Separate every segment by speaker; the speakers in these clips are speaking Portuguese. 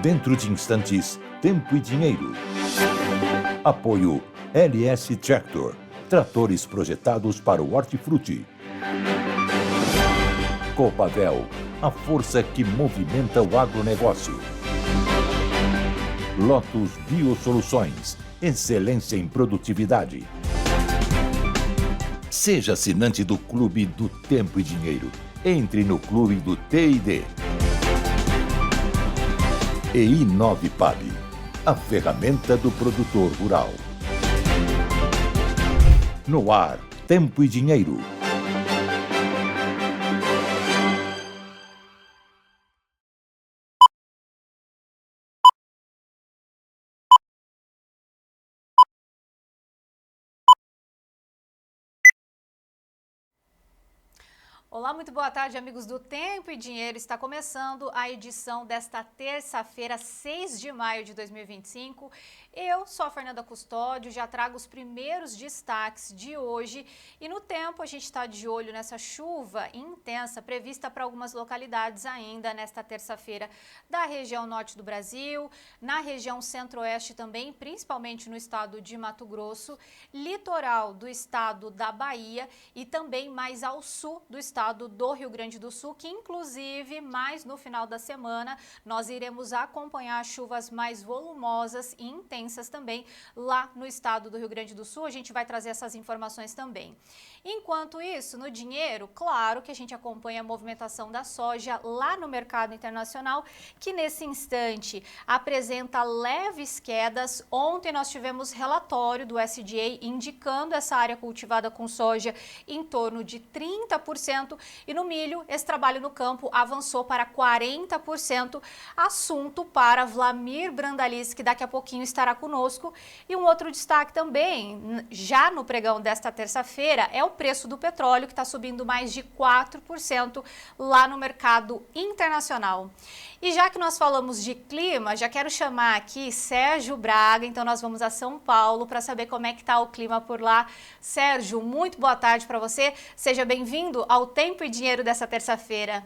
Speaker 1: Dentro de instantes, Tempo e Dinheiro. Apoio LS Tractor, tratores projetados para o hortifruti. Copavel, a força que movimenta o agronegócio. Lotus Biosoluções, excelência em produtividade. Seja assinante do Clube do Tempo e Dinheiro. Entre no Clube do T&D. E Inovipab, a ferramenta do produtor rural. No ar, Tempo e Dinheiro.
Speaker 2: Olá, muito boa tarde, amigos do Tempo e Dinheiro. Está começando a edição desta terça-feira, 6 de maio de 2025. Eu sou a Fernanda Custódio, já trago os primeiros destaques de hoje. E no tempo, a gente está de olho nessa chuva intensa prevista para algumas localidades ainda nesta terça-feira da região norte do Brasil, na região centro-oeste também, principalmente no estado de Mato Grosso, litoral do estado da Bahia e também mais ao sul do estado do Rio Grande do Sul, que inclusive mais no final da semana nós iremos acompanhar chuvas mais volumosas e intensas também lá no estado do Rio Grande do Sul. A gente vai trazer essas informações também. Enquanto isso, no dinheiro, claro que a gente acompanha a movimentação da soja lá no mercado internacional, que nesse instante apresenta leves quedas. Ontem nós tivemos relatório do USDA indicando essa área cultivada com soja em torno de 30%, e no milho esse trabalho no campo avançou para 40%, assunto para Vlamir Brandalize, que daqui a pouquinho estará conosco. E um outro destaque também, já no pregão desta terça-feira, é o preço do petróleo, que está subindo mais de 4% lá no mercado internacional. E já que nós falamos de clima, já quero chamar aqui Sérgio Braga, então nós vamos a São Paulo para saber como é que está o clima por lá. Sérgio, muito boa tarde para você, seja bem-vindo ao Tempo e Dinheiro dessa terça-feira.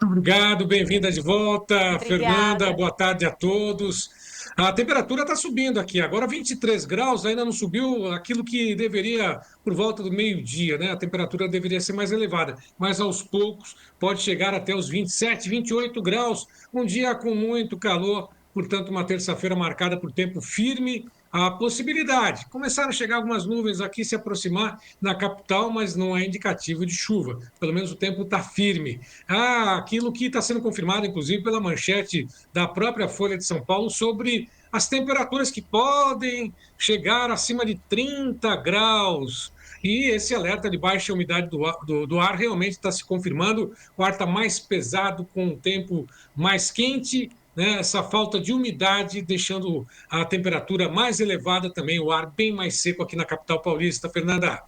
Speaker 3: Muito obrigado, bem-vinda de volta,
Speaker 2: Obrigada.
Speaker 3: Fernanda, boa tarde a todos. A temperatura está subindo aqui, agora 23 graus, ainda não subiu aquilo que deveria por volta do meio-dia, né? A temperatura deveria ser mais elevada, mas aos poucos pode chegar até os 27, 28 graus, um dia com muito calor, portanto uma terça-feira marcada por tempo firme. A possibilidade, começaram a chegar algumas nuvens aqui, se aproximar na capital, mas não é indicativo de chuva, pelo menos o tempo está firme. Aquilo que está sendo confirmado, inclusive, pela manchete da própria Folha de São Paulo sobre as temperaturas que podem chegar acima de 30 graus. E esse alerta de baixa umidade do ar realmente está se confirmando. O ar está mais pesado, com o tempo mais quente, né? Essa falta de umidade deixando a temperatura mais elevada também, o ar bem mais seco aqui na capital paulista. Fernanda.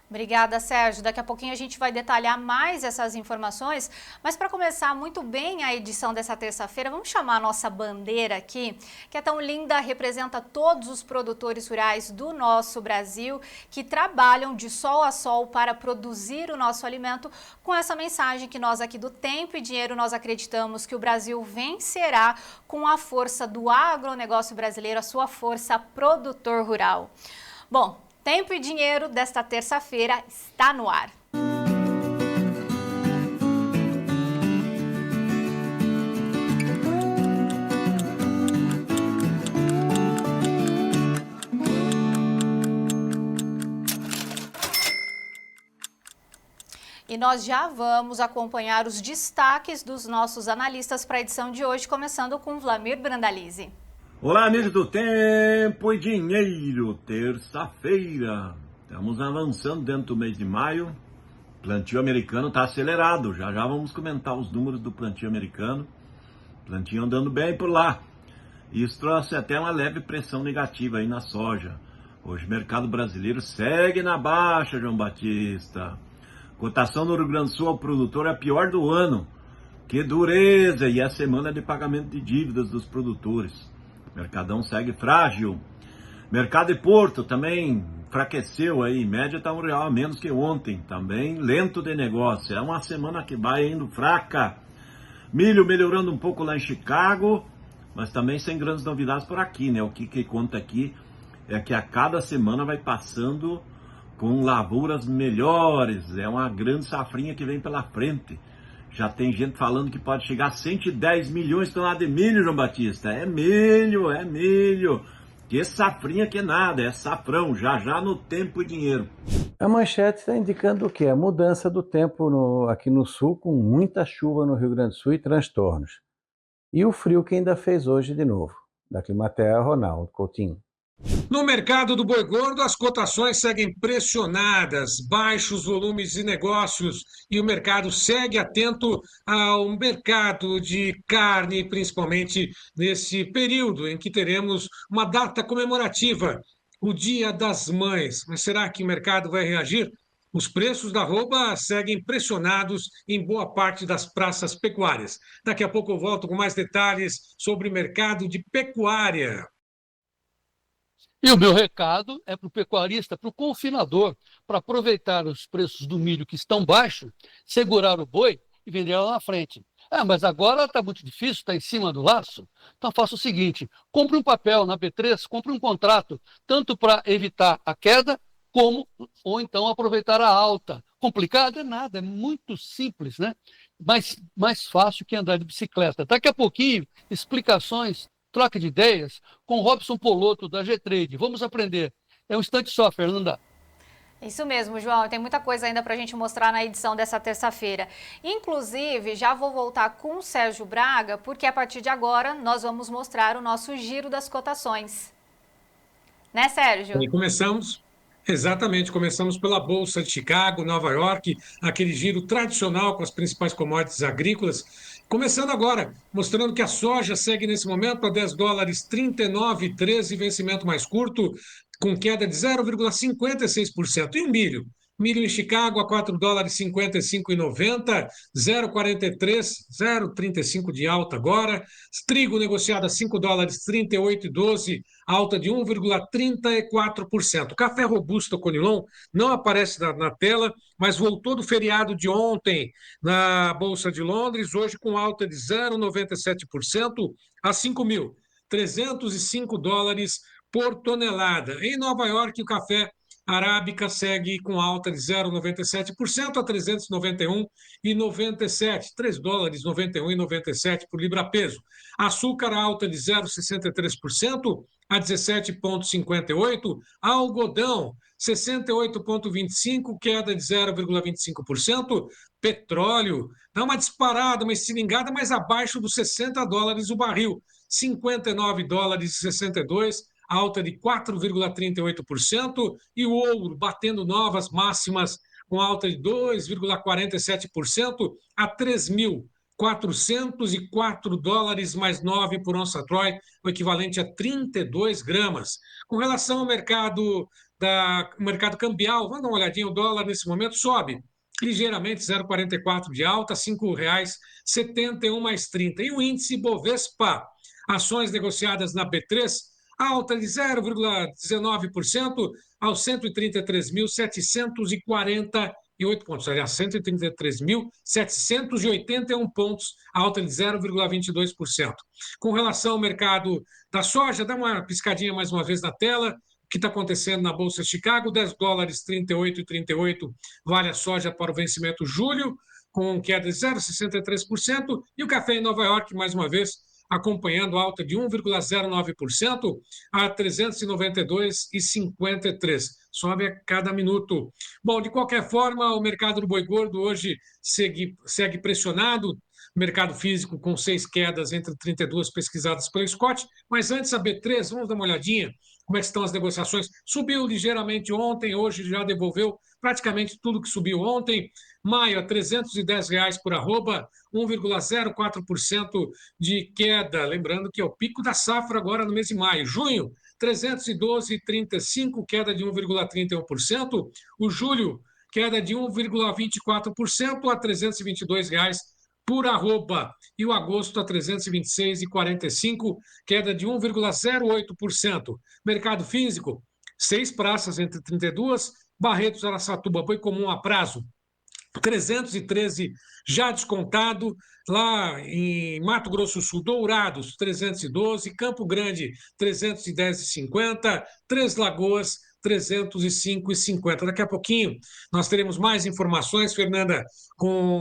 Speaker 2: Obrigada, Sérgio. Daqui a pouquinho a gente vai detalhar mais essas informações, mas para começar muito bem a edição dessa terça-feira, vamos chamar a nossa bandeira aqui, que é tão linda, representa todos os produtores rurais do nosso Brasil, que trabalham de sol a sol para produzir o nosso alimento, com essa mensagem que nós aqui do Tempo e Dinheiro, nós acreditamos que o Brasil vencerá com a força do agronegócio brasileiro, a sua força produtor rural. Bom, Tempo e Dinheiro desta terça-feira está no ar. E nós já vamos acompanhar os destaques dos nossos analistas para a edição de hoje, começando com Vlamir Brandalize.
Speaker 4: Olá, amigos do Tempo e Dinheiro, terça-feira. Estamos avançando dentro do mês de maio. O plantio americano está acelerado. Já vamos comentar os números do plantio americano. Plantio andando bem por lá. Isso trouxe até uma leve pressão negativa aí na soja. Hoje o mercado brasileiro segue na baixa, João Batista. Cotação no Rio Grande do Sul ao produtor é a pior do ano. Que dureza! E é a semana de pagamento de dívidas dos produtores. Mercadão segue frágil. Mercado de Porto também enfraqueceu aí, em média está R$ 1 a menos que ontem, também lento de negócio, é uma semana que vai indo fraca. Milho melhorando um pouco lá em Chicago, mas também sem grandes novidades por aqui, né? O que conta aqui é que a cada semana vai passando com lavouras melhores, é uma grande safrinha que vem pela frente. Já tem gente falando que pode chegar a 110 milhões de toneladas de milho, João Batista. É milho, é milho. Que safrinha que nada, é safrão, já no tempo e dinheiro.
Speaker 5: A manchete está indicando o quê? A mudança do tempo aqui no sul, com muita chuva no Rio Grande do Sul e transtornos. E o frio que ainda fez hoje de novo. Da Climatea, Ronaldo Coutinho.
Speaker 3: No mercado do boi gordo, as cotações seguem pressionadas, baixos volumes de negócios e o mercado segue atento ao mercado de carne, principalmente nesse período em que teremos uma data comemorativa, o Dia das Mães. Mas será que o mercado vai reagir? Os preços da arroba seguem pressionados em boa parte das praças pecuárias. Daqui a pouco eu volto com mais detalhes sobre o mercado de pecuária.
Speaker 6: E o meu recado é para o pecuarista, para o confinador, para aproveitar os preços do milho que estão baixos, segurar o boi e vender lá na frente. Mas agora está muito difícil, está em cima do laço. Então faça o seguinte, compre um papel na B3, compre um contrato, tanto para evitar a queda, ou então aproveitar a alta. Complicado é nada, é muito simples, né? Mas mais fácil que andar de bicicleta. Daqui a pouquinho, explicações, troca de ideias com Robson Poloto, da G-Trade. Vamos aprender. É um instante só, Fernanda.
Speaker 2: Isso mesmo, João. Tem muita coisa ainda para a gente mostrar na edição dessa terça-feira. Inclusive, já vou voltar com o Sérgio Braga, porque a partir de agora nós vamos mostrar o nosso giro das cotações. Né, Sérgio?
Speaker 3: E começamos pela Bolsa de Chicago, Nova York, aquele giro tradicional com as principais commodities agrícolas. Começando agora, mostrando que a soja segue nesse momento a $10, 39,13, vencimento mais curto, com queda de 0,56%. E o milho? Milho em Chicago a $4, 55,90, 0,43, 0,35 de alta agora. Trigo negociado a $5, 38,12, alta de 1,34%. Café robusto Conilon não aparece na tela, mas voltou do feriado de ontem na Bolsa de Londres, hoje com alta de 0,97% a $5.305 por tonelada. Em Nova York, o café arábica segue com alta de 0,97% a 391,97, $3, 91,97 por libra-peso. Açúcar alta de 0,63% a 17,58. Algodão 68,25, queda de 0,25%. Petróleo dá uma disparada, uma estilingada, mas abaixo dos $60 o barril, $59,62, alta de 4,38%, e o ouro batendo novas máximas com alta de 2,47% a $3.404 mais 9 por onça Troy, o equivalente a 32 gramas. Com relação ao mercado cambial, vamos dar uma olhadinha, o dólar nesse momento sobe ligeiramente, 0,44 de alta, R$ 5,71 mais 30. E o índice Bovespa, ações negociadas na B3, alta de 0,19% aos 133.748 pontos, aliás, 133.781 pontos, alta de 0,22%. Com relação ao mercado da soja, dá uma piscadinha mais uma vez na tela, o que está acontecendo na Bolsa de Chicago, $10, 38,38 vale a soja para o vencimento julho, com queda de 0,63%, e o café em Nova York, mais uma vez, acompanhando alta de 1,09% a 392,53. Sobe a cada minuto. Bom, de qualquer forma, o mercado do boi gordo hoje segue pressionado. Mercado físico com 6 quedas entre 32 pesquisadas pelo Scott. Mas antes, a B3, vamos dar uma olhadinha como é que estão as negociações. Subiu ligeiramente ontem, hoje já devolveu praticamente tudo que subiu ontem. Maio, a R$310 por arroba, 1,04% de queda. Lembrando que é o pico da safra agora no mês de maio. Junho, 312,35, queda de 1,31%. O julho, queda de 1,24% a R$322 por arroba. E o agosto a 326,45, queda de 1,08%. Mercado físico, 6 praças entre 32, Barretos, Araçatuba, boi comum a prazo, 313 já descontado, lá em Mato Grosso do Sul, Dourados, 312, Campo Grande, 310,50, Três Lagoas, 305,50. Daqui a pouquinho nós teremos mais informações, Fernanda,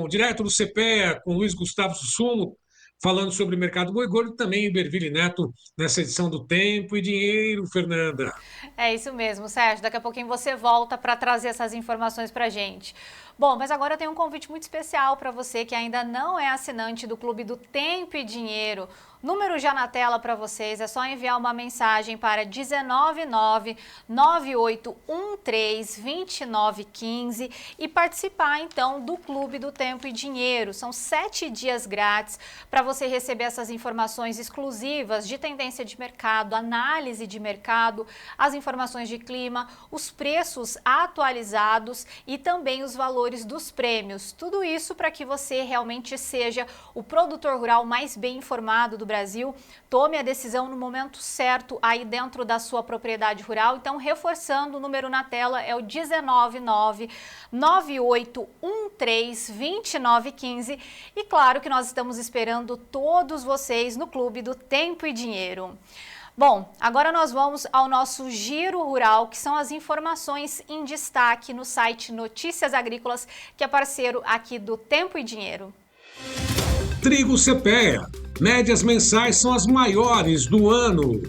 Speaker 3: direto do CPEA, com Luiz Gustavo Sussumo, falando sobre o mercado boi gordo, e também Iberville Neto, nessa edição do Tempo e Dinheiro, Fernanda.
Speaker 2: É isso mesmo, Sérgio. Daqui a pouquinho você volta para trazer essas informações para a gente. Bom, mas agora eu tenho um convite muito especial para você que ainda não é assinante do Clube do Tempo e Dinheiro. Número já na tela para vocês, é só enviar uma mensagem para 19998132915 e participar então do Clube do Tempo e Dinheiro. São 7 dias grátis para você receber essas informações exclusivas de tendência de mercado, análise de mercado, as informações de clima, os preços atualizados e também os valores dos prêmios. Tudo isso para que você realmente seja o produtor rural mais bem informado do Brasil, tome a decisão no momento certo aí dentro da sua propriedade rural. Então, reforçando, o número na tela é o 19998132915 e claro que nós estamos esperando todos vocês no Clube do Tempo e Dinheiro. Bom, agora nós vamos ao nosso Giro Rural, que são as informações em destaque no site Notícias Agrícolas, que é parceiro aqui do Tempo e Dinheiro.
Speaker 3: Trigo CPEA. Médias mensais são as maiores do ano.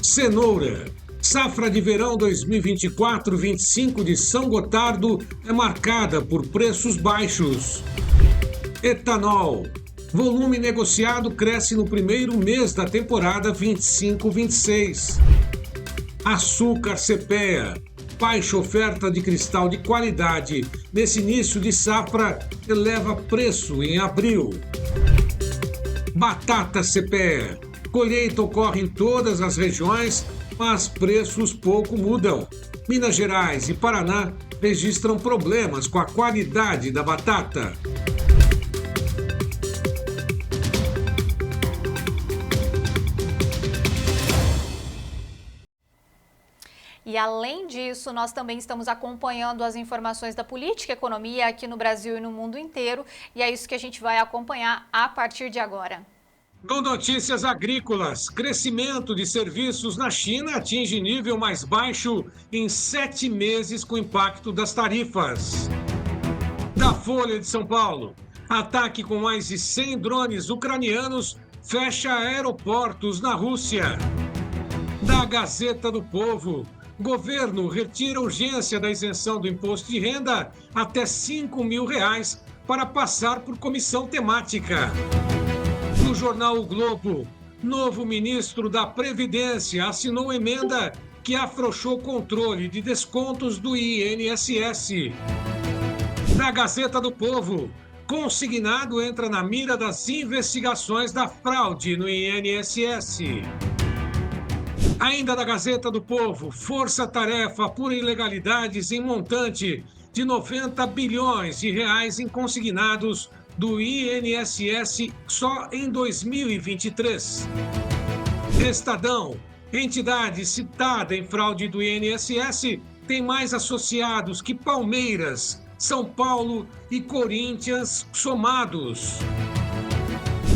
Speaker 3: Cenoura. Safra de verão 2024-25 de São Gotardo é marcada por preços baixos. Etanol. Volume negociado cresce no primeiro mês da temporada 25-26. Açúcar CPEA. Baixa oferta de cristal de qualidade nesse início de safra eleva preço em abril. Batata CPEA. Colheita ocorre em todas as regiões, mas preços pouco mudam. Minas Gerais e Paraná registram problemas com a qualidade da batata.
Speaker 2: E além disso, nós também estamos acompanhando as informações da política e economia aqui no Brasil e no mundo inteiro, e é isso que a gente vai acompanhar a partir de agora.
Speaker 3: Com notícias agrícolas, crescimento de serviços na China atinge nível mais baixo em 7 meses com impacto das tarifas. Da Folha de São Paulo, ataque com mais de 100 drones ucranianos fecha aeroportos na Rússia. Da Gazeta do Povo, governo retira urgência da isenção do imposto de renda até R$5.000 para passar por comissão temática. No jornal O Globo, novo ministro da Previdência assinou emenda que afrouxou o controle de descontos do INSS. Na Gazeta do Povo, consignado entra na mira das investigações da fraude no INSS. Ainda da Gazeta do Povo, força-tarefa por ilegalidades em montante de 90 bilhões de reais em consignados do INSS só em 2023. Estadão, entidade citada em fraude do INSS, tem mais associados que Palmeiras, São Paulo e Corinthians somados.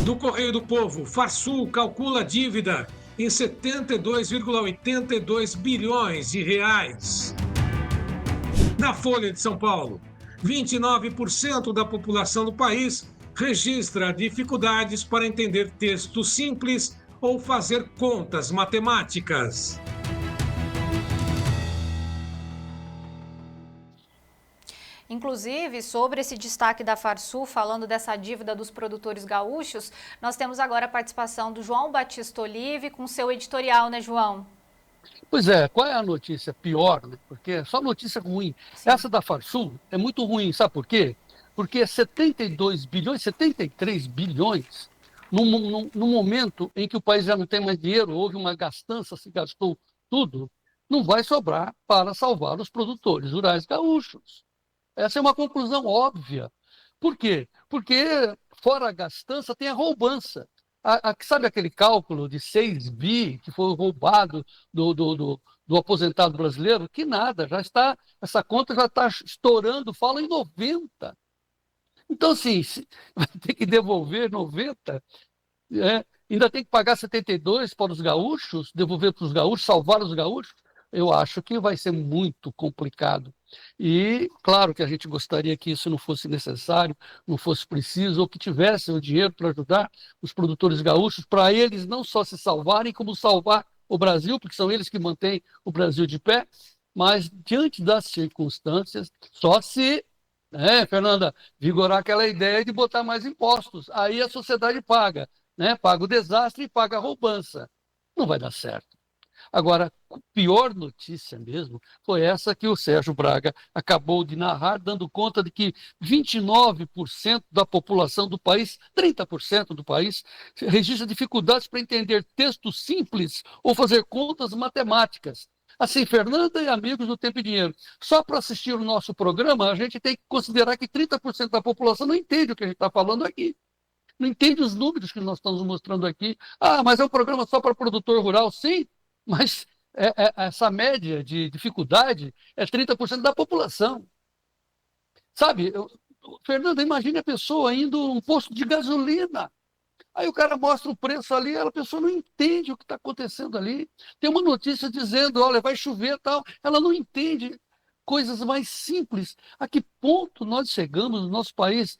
Speaker 3: Do Correio do Povo, Farsul calcula dívida em 72,82 bilhões de reais. Na Folha de São Paulo, 29% da população do país registra dificuldades para entender textos simples ou fazer contas matemáticas.
Speaker 2: Inclusive, sobre esse destaque da Farsul, falando dessa dívida dos produtores gaúchos, nós temos agora a participação do João Batista Olive com seu editorial, né, João?
Speaker 6: Pois é, qual é a notícia pior, né? Porque é só notícia ruim. Sim. Essa da Farsul é muito ruim, sabe por quê? Porque 72 bilhões, 73 bilhões, no momento em que o país já não tem mais dinheiro, houve uma gastança, se gastou tudo, não vai sobrar para salvar os produtores rurais gaúchos. Essa é uma conclusão óbvia. Por quê? Porque fora a gastança tem a roubança. Sabe aquele cálculo de 6 bi que foi roubado do aposentado brasileiro? Que nada, essa conta já está estourando, fala em 90. Então, assim, vai ter que devolver 90, ainda tem que pagar 72 para os gaúchos, devolver para os gaúchos, salvar os gaúchos. Eu acho que vai ser muito complicado. E, claro, que a gente gostaria que isso não fosse necessário, não fosse preciso, ou que tivesse o dinheiro para ajudar os produtores gaúchos, para eles não só se salvarem, como salvar o Brasil, porque são eles que mantêm o Brasil de pé. Mas, diante das circunstâncias, só se, Fernanda, vigorar aquela ideia de botar mais impostos. Aí a sociedade paga, paga o desastre e paga a roubança. Não vai dar certo. Agora, a pior notícia mesmo foi essa que o Sérgio Braga acabou de narrar, dando conta de que 29% da população do país, 30% do país, registra dificuldades para entender textos simples ou fazer contas matemáticas. Assim, Fernanda e amigos do Tempo e Dinheiro, só para assistir o nosso programa, a gente tem que considerar que 30% da população não entende o que a gente está falando aqui. Não entende os números que nós estamos mostrando aqui. Ah, mas é um programa só para produtor rural, sim, mas essa média de dificuldade é 30% da população. Sabe, Fernanda, imagine a pessoa indo a um posto de gasolina. Aí o cara mostra o preço ali, a pessoa não entende o que está acontecendo ali. Tem uma notícia dizendo, olha, vai chover e tal. Ela não entende coisas mais simples. A que ponto nós chegamos no nosso país?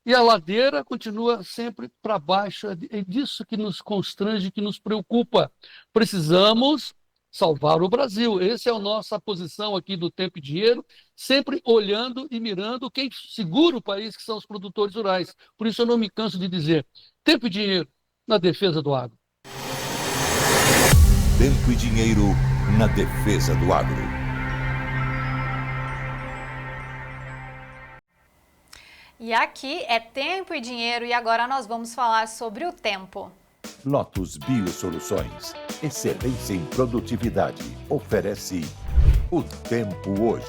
Speaker 6: E a ladeira continua sempre para baixo. É disso que nos constrange, que nos preocupa. Precisamos salvar o Brasil. Essa é a nossa posição aqui do Tempo e Dinheiro, sempre olhando e mirando quem segura o país, que são os produtores rurais. Por isso eu não me canso de dizer, Tempo e Dinheiro na defesa do agro.
Speaker 1: Tempo e Dinheiro na defesa do agro.
Speaker 2: E aqui é Tempo e Dinheiro e agora nós vamos falar sobre o tempo.
Speaker 1: Lotus Biosoluções, excelência em produtividade, oferece o tempo hoje.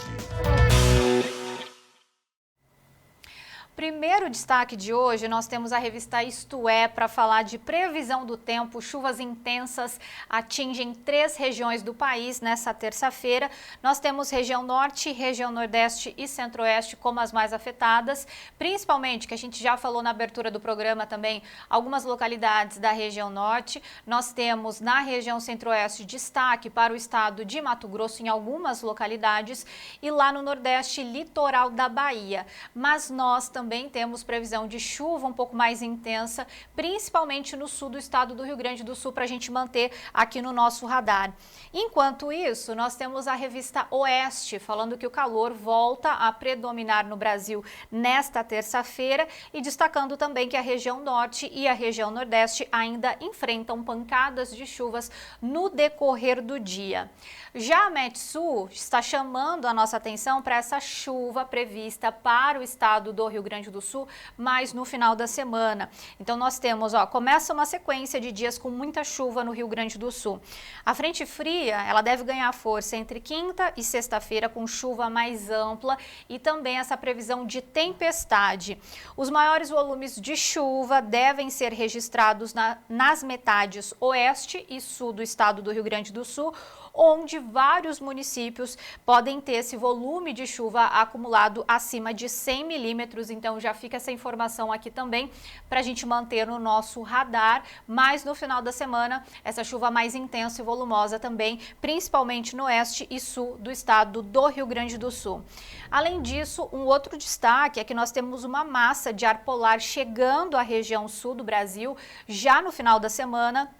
Speaker 2: Primeiro destaque de hoje, nós temos a revista Isto É para falar de previsão do tempo. Chuvas intensas atingem 3 regiões do país nessa terça-feira. Nós temos região norte, região nordeste e centro-oeste como as mais afetadas, principalmente, que a gente já falou na abertura do programa também, algumas localidades da região norte. Nós temos na região centro-oeste destaque para o estado de Mato Grosso em algumas localidades e lá no nordeste, litoral da Bahia. Mas nós também temos previsão de chuva um pouco mais intensa, principalmente no sul do estado do Rio Grande do Sul, para a gente manter aqui no nosso radar. Enquanto isso, nós temos a revista Oeste, falando que o calor volta a predominar no Brasil nesta terça-feira e destacando também que a região norte e a região nordeste ainda enfrentam pancadas de chuvas no decorrer do dia. Já a Metsul está chamando a nossa atenção para essa chuva prevista para o estado do Rio Grande do Sul, mas no final da semana. Então nós temos, começa uma sequência de dias com muita chuva no Rio Grande do Sul. A frente fria, ela deve ganhar força entre quinta e sexta-feira com chuva mais ampla e também essa previsão de tempestade. Os maiores volumes de chuva devem ser registrados nas metades oeste e sul do estado do Rio Grande do Sul, onde vários municípios podem ter esse volume de chuva acumulado acima de 100 milímetros. Então já fica essa informação aqui também para a gente manter no nosso radar. Mas no final da semana, essa chuva mais intensa e volumosa também, principalmente no oeste e sul do estado do Rio Grande do Sul. Além disso, um outro destaque é que nós temos uma massa de ar polar chegando à região sul do Brasil já no final da semana,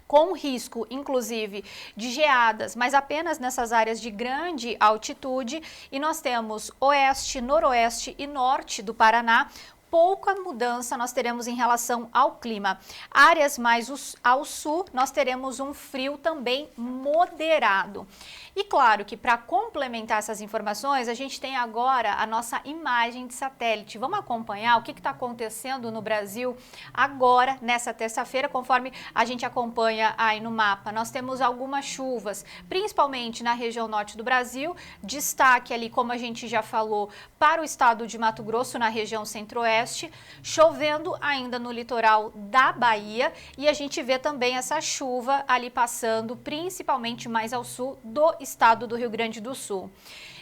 Speaker 2: com risco, inclusive, de geadas, mas apenas nessas áreas de grande altitude. E nós temos oeste, noroeste e norte do Paraná. Pouca mudança nós teremos em relação ao clima. Áreas mais ao sul, nós teremos um frio também moderado. E claro que para complementar essas informações, a gente tem agora a nossa imagem de satélite. Vamos acompanhar o que está acontecendo no Brasil agora, nessa terça-feira, conforme a gente acompanha aí no mapa. Nós temos algumas chuvas, principalmente na região norte do Brasil. Destaque ali, como a gente já falou, para o estado de Mato Grosso, na região centro-oeste. sudeste, chovendo ainda no litoral da Bahia, e a gente vê também essa chuva ali passando principalmente mais ao sul do estado do Rio Grande do Sul.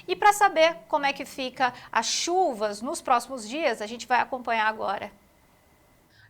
Speaker 2: E para saber como é que fica as chuvas nos próximos dias, a gente vai acompanhar agora.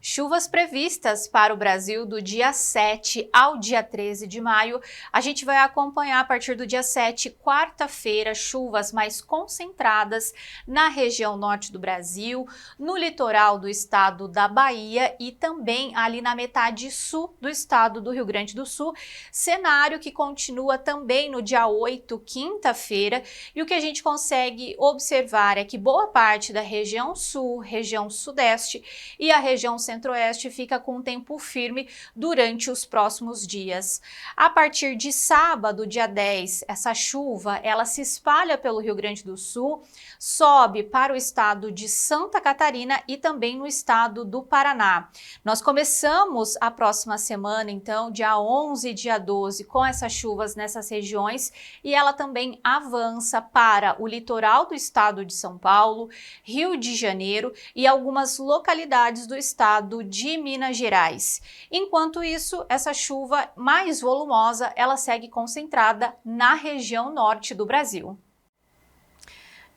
Speaker 2: Chuvas previstas para o Brasil do dia 7 ao dia 13 de maio. A gente vai acompanhar a partir do dia 7, quarta-feira, chuvas mais concentradas na região norte do Brasil, no litoral do estado da Bahia e também ali na metade sul do estado do Rio Grande do Sul. Cenário que continua também no dia 8, quinta-feira. E o que a gente consegue observar é que boa parte da região sul, região sudeste e a região centro-oeste fica com tempo firme durante os próximos dias. A partir de sábado, dia 10, essa chuva ela se espalha pelo Rio Grande do Sul, sobe para o estado de Santa Catarina e também no estado do Paraná. Nós começamos a próxima semana, então, dia 11 e dia 12, com essas chuvas nessas regiões e ela também avança para o litoral do estado de São Paulo, Rio de Janeiro e algumas localidades do estado de Minas Gerais. Enquanto isso, essa chuva mais volumosa, ela segue concentrada na região norte do Brasil.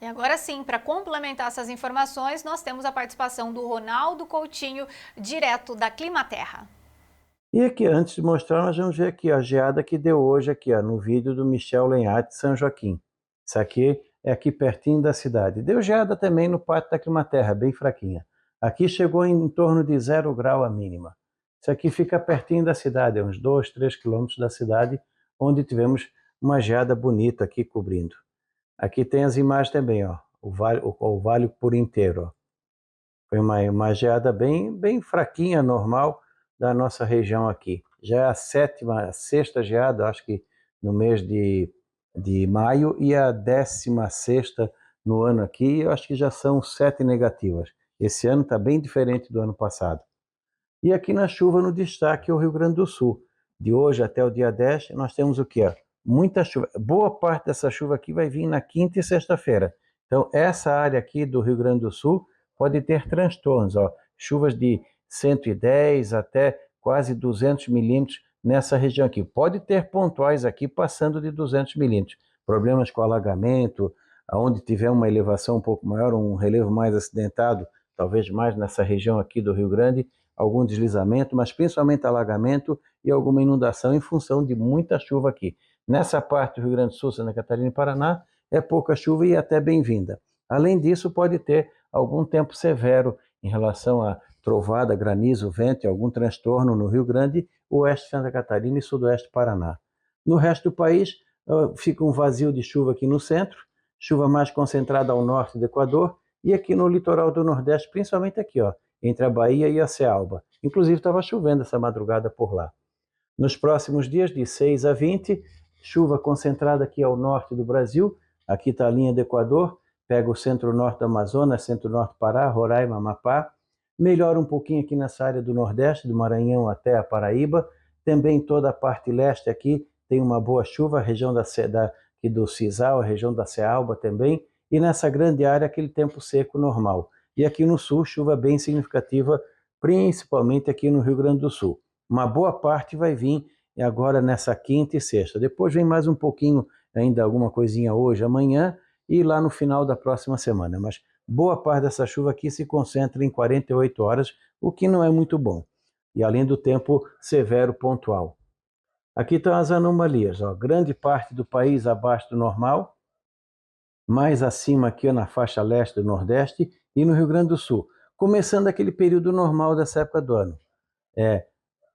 Speaker 2: E agora sim, para complementar essas informações, nós temos a participação do Ronaldo Coutinho, direto da Climaterra.
Speaker 5: E aqui, antes de mostrar, nós vamos ver aqui a geada que deu hoje aqui, ó, no vídeo do Michel Lenhart, São Joaquim. Isso aqui é aqui pertinho da cidade. Deu geada também no pátio da Climaterra, bem fraquinha. Aqui chegou em torno de 0 grau a mínima. Isso aqui fica pertinho da cidade, uns 2, 3 quilômetros da cidade, onde tivemos uma geada bonita aqui cobrindo. Aqui tem as imagens também, ó, o vale por inteiro. Ó. Foi uma geada bem fraquinha, normal, da nossa região aqui. Já é a sexta geada, acho que no mês de maio, e a 16ª no ano aqui, eu acho que já são 7 negativas. Esse ano está bem diferente do ano passado. E aqui na chuva, no destaque, é o Rio Grande do Sul. De hoje até o dia 10, nós temos o quê? Muita chuva. Boa parte dessa chuva aqui vai vir na quinta e sexta-feira. Então, essa área aqui do Rio Grande do Sul pode ter transtornos. Ó. Chuvas de 110 até quase 200 milímetros nessa região aqui. Pode ter pontuais aqui passando de 200 milímetros. Problemas com alagamento, onde tiver uma elevação um pouco maior, um relevo mais acidentado, talvez mais nessa região aqui do Rio Grande, algum deslizamento, mas principalmente alagamento e alguma inundação em função de muita chuva aqui. Nessa parte do Rio Grande do Sul, Santa Catarina e Paraná, é pouca chuva e até bem-vinda. Além disso, pode ter algum tempo severo em relação a trovada, granizo, vento e algum transtorno no Rio Grande, oeste de Santa Catarina e sudoeste do Paraná. No resto do país, fica um vazio de chuva aqui no centro, chuva mais concentrada ao norte do Equador, e aqui no litoral do Nordeste, principalmente aqui, ó, entre a Bahia e a Cealba. Inclusive estava chovendo essa madrugada por lá. Nos próximos dias, de 6 a 20, chuva concentrada aqui ao norte do Brasil. Aqui está a linha do Equador, pega o centro-norte do Amazonas, centro-norte do Pará, Roraima, Amapá. Melhora um pouquinho aqui nessa área do Nordeste, do Maranhão até a Paraíba. Também toda a parte leste aqui tem uma boa chuva, a região aqui do Cisal, a região da Cealba também. E nessa grande área, aquele tempo seco normal. E aqui no sul, chuva bem significativa, principalmente aqui no Rio Grande do Sul. Uma boa parte vai vir agora nessa quinta e sexta. Depois vem mais um pouquinho, ainda alguma coisinha hoje, amanhã, e lá no final da próxima semana. Mas boa parte dessa chuva aqui se concentra em 48 horas, o que não é muito bom. E além do tempo severo pontual. Aqui estão as anomalias. Ó. Grande parte do país abaixo do normal, mais acima aqui na faixa leste do Nordeste e no Rio Grande do Sul. Começando aquele período normal dessa época do ano.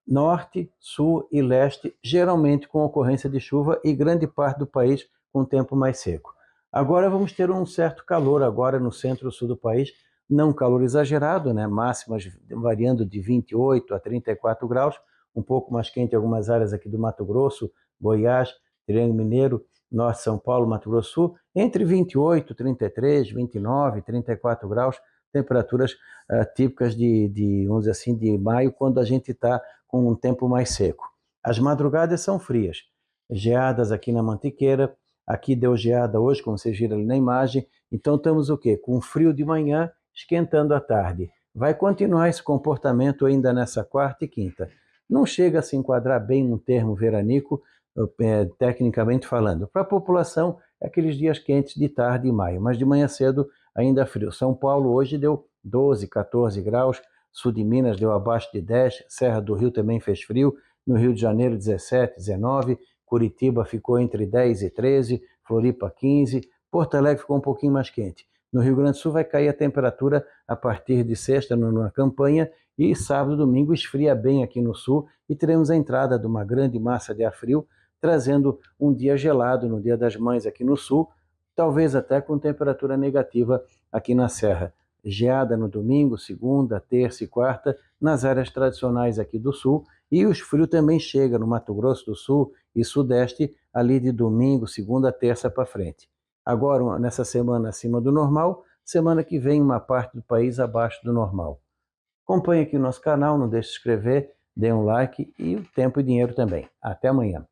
Speaker 5: Norte, sul e leste, geralmente com ocorrência de chuva e grande parte do país com tempo mais seco. Agora vamos ter um certo calor agora no centro-sul do país, não calor exagerado, né? Máximas variando de 28 a 34 graus, um pouco mais quente em algumas áreas aqui do Mato Grosso, Goiás, Triângulo Mineiro, Norte de São Paulo, Mato Grosso do Sul, entre 28, 33, 29, 34 graus, temperaturas típicas vamos dizer assim, de maio, quando a gente está com um tempo mais seco. As madrugadas são frias, geadas aqui na Mantiqueira, aqui deu geada hoje, como vocês viram ali na imagem, então estamos o quê? Com frio de manhã, esquentando à tarde. Vai continuar esse comportamento ainda nessa quarta e quinta. Não chega a se enquadrar bem num termo veranico, tecnicamente falando. Para a população, é aqueles dias quentes de tarde em maio, mas de manhã cedo ainda frio. São Paulo hoje deu 12, 14 graus, sul de Minas deu abaixo de 10, Serra do Rio também fez frio, no Rio de Janeiro 17, 19, Curitiba ficou entre 10 e 13, Floripa 15, Porto Alegre ficou um pouquinho mais quente. No Rio Grande do Sul vai cair a temperatura a partir de sexta na campanha e sábado e domingo esfria bem aqui no sul e teremos a entrada de uma grande massa de ar frio, trazendo um dia gelado no Dia das Mães aqui no sul, talvez até com temperatura negativa aqui na Serra. Geada no domingo, segunda, terça e quarta, nas áreas tradicionais aqui do sul, e o frio também chega no Mato Grosso do Sul e Sudeste, ali de domingo, segunda, terça para frente. Agora, nessa semana acima do normal, semana que vem uma parte do país abaixo do normal. Acompanhe aqui o nosso canal, não deixe de se inscrever, dê um like e o tempo e dinheiro também. Até amanhã.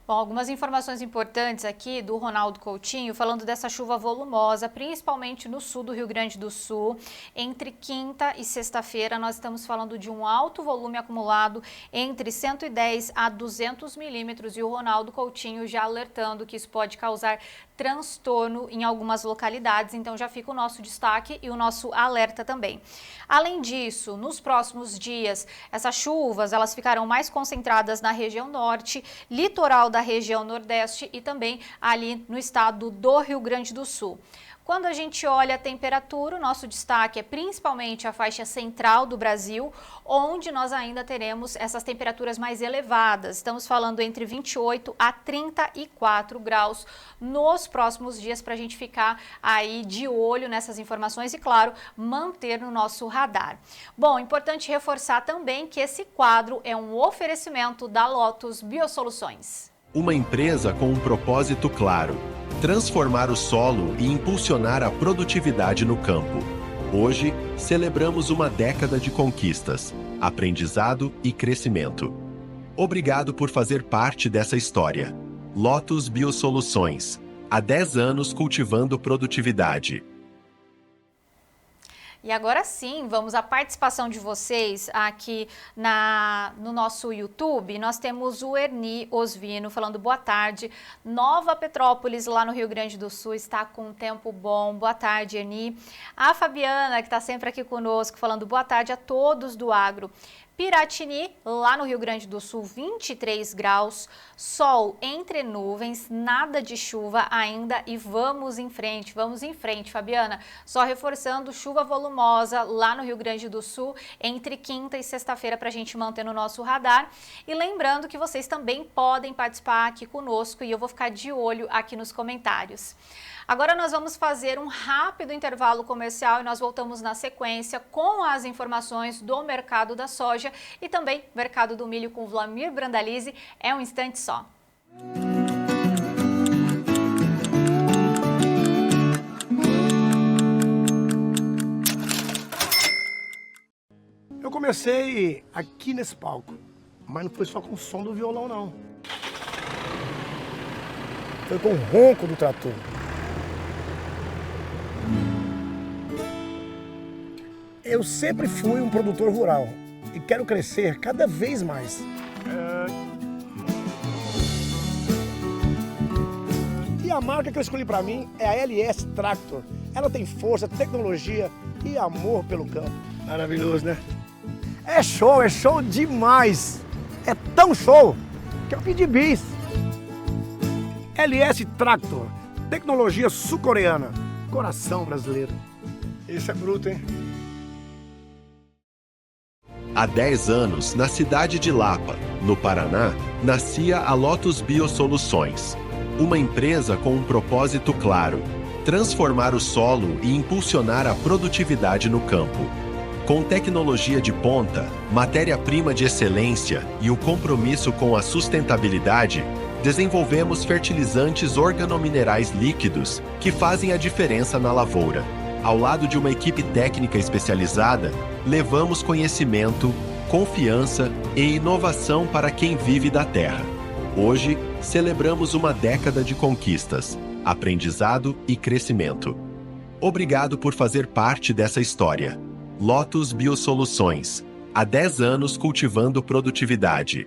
Speaker 2: Bom, algumas informações importantes aqui do Ronaldo Coutinho, falando dessa chuva volumosa, principalmente no sul do Rio Grande do Sul. Entre quinta e sexta-feira, nós estamos falando de um alto volume acumulado entre 110 a 200 milímetros, e o Ronaldo Coutinho já alertando que isso pode causar transtorno em algumas localidades, então já fica o nosso destaque e o nosso alerta também. Além disso, nos próximos dias, essas chuvas elas ficarão mais concentradas na região norte, litoral da região nordeste e também ali no estado do Rio Grande do Sul. Quando a gente olha a temperatura, o nosso destaque é principalmente a faixa central do Brasil, onde nós ainda teremos essas temperaturas mais elevadas. Estamos falando entre 28 a 34 graus nos próximos dias, para a gente ficar aí de olho nessas informações e, claro, manter no nosso radar. Bom, importante reforçar também que esse quadro é um oferecimento da Lotus Biosoluções.
Speaker 7: Uma empresa com um propósito claro: transformar o solo e impulsionar a produtividade no campo. Hoje, celebramos uma década de conquistas, aprendizado e crescimento. Obrigado por fazer parte dessa história. Lotus Biosoluções. Há 10 anos cultivando produtividade.
Speaker 2: E agora sim, vamos à participação de vocês aqui no nosso YouTube. Nós temos o Erni Osvino falando boa tarde. Nova Petrópolis, lá no Rio Grande do Sul, está com um tempo bom. Boa tarde, Erni. A Fabiana, que está sempre aqui conosco, falando boa tarde a todos do agro. Piratini, lá no Rio Grande do Sul, 23 graus, sol entre nuvens, nada de chuva ainda e vamos em frente, Fabiana. Só reforçando, chuva volumosa lá no Rio Grande do Sul, entre quinta e sexta-feira para a gente manter no nosso radar. E lembrando que vocês também podem participar aqui conosco e eu vou ficar de olho aqui nos comentários. Agora nós vamos fazer um rápido intervalo comercial e nós voltamos na sequência com as informações do mercado da soja e também mercado do milho com Vlamir Brandalize. É um instante só.
Speaker 8: Eu comecei aqui nesse palco, mas não foi só com o som do violão, não. Foi com o ronco do trator. Eu sempre fui um produtor rural e quero crescer cada vez mais. E a marca que eu escolhi para mim é a LS Tractor. Ela tem força, tecnologia e amor pelo campo. Maravilhoso, né? É show demais! É tão show que eu pedi bis. LS Tractor, tecnologia sul-coreana, coração brasileiro. Esse é bruto, hein?
Speaker 7: Há 10 anos, na cidade de Lapa, no Paraná, nascia a Lotus Biosoluções. Uma empresa com um propósito claro: transformar o solo e impulsionar a produtividade no campo. Com tecnologia de ponta, matéria-prima de excelência e o compromisso com a sustentabilidade, desenvolvemos fertilizantes organominerais líquidos que fazem a diferença na lavoura. Ao lado de uma equipe técnica especializada, levamos conhecimento, confiança e inovação para quem vive da terra. Hoje, celebramos uma década de conquistas, aprendizado e crescimento. Obrigado por fazer parte dessa história. Lotus Biosoluções. Há 10 anos cultivando produtividade.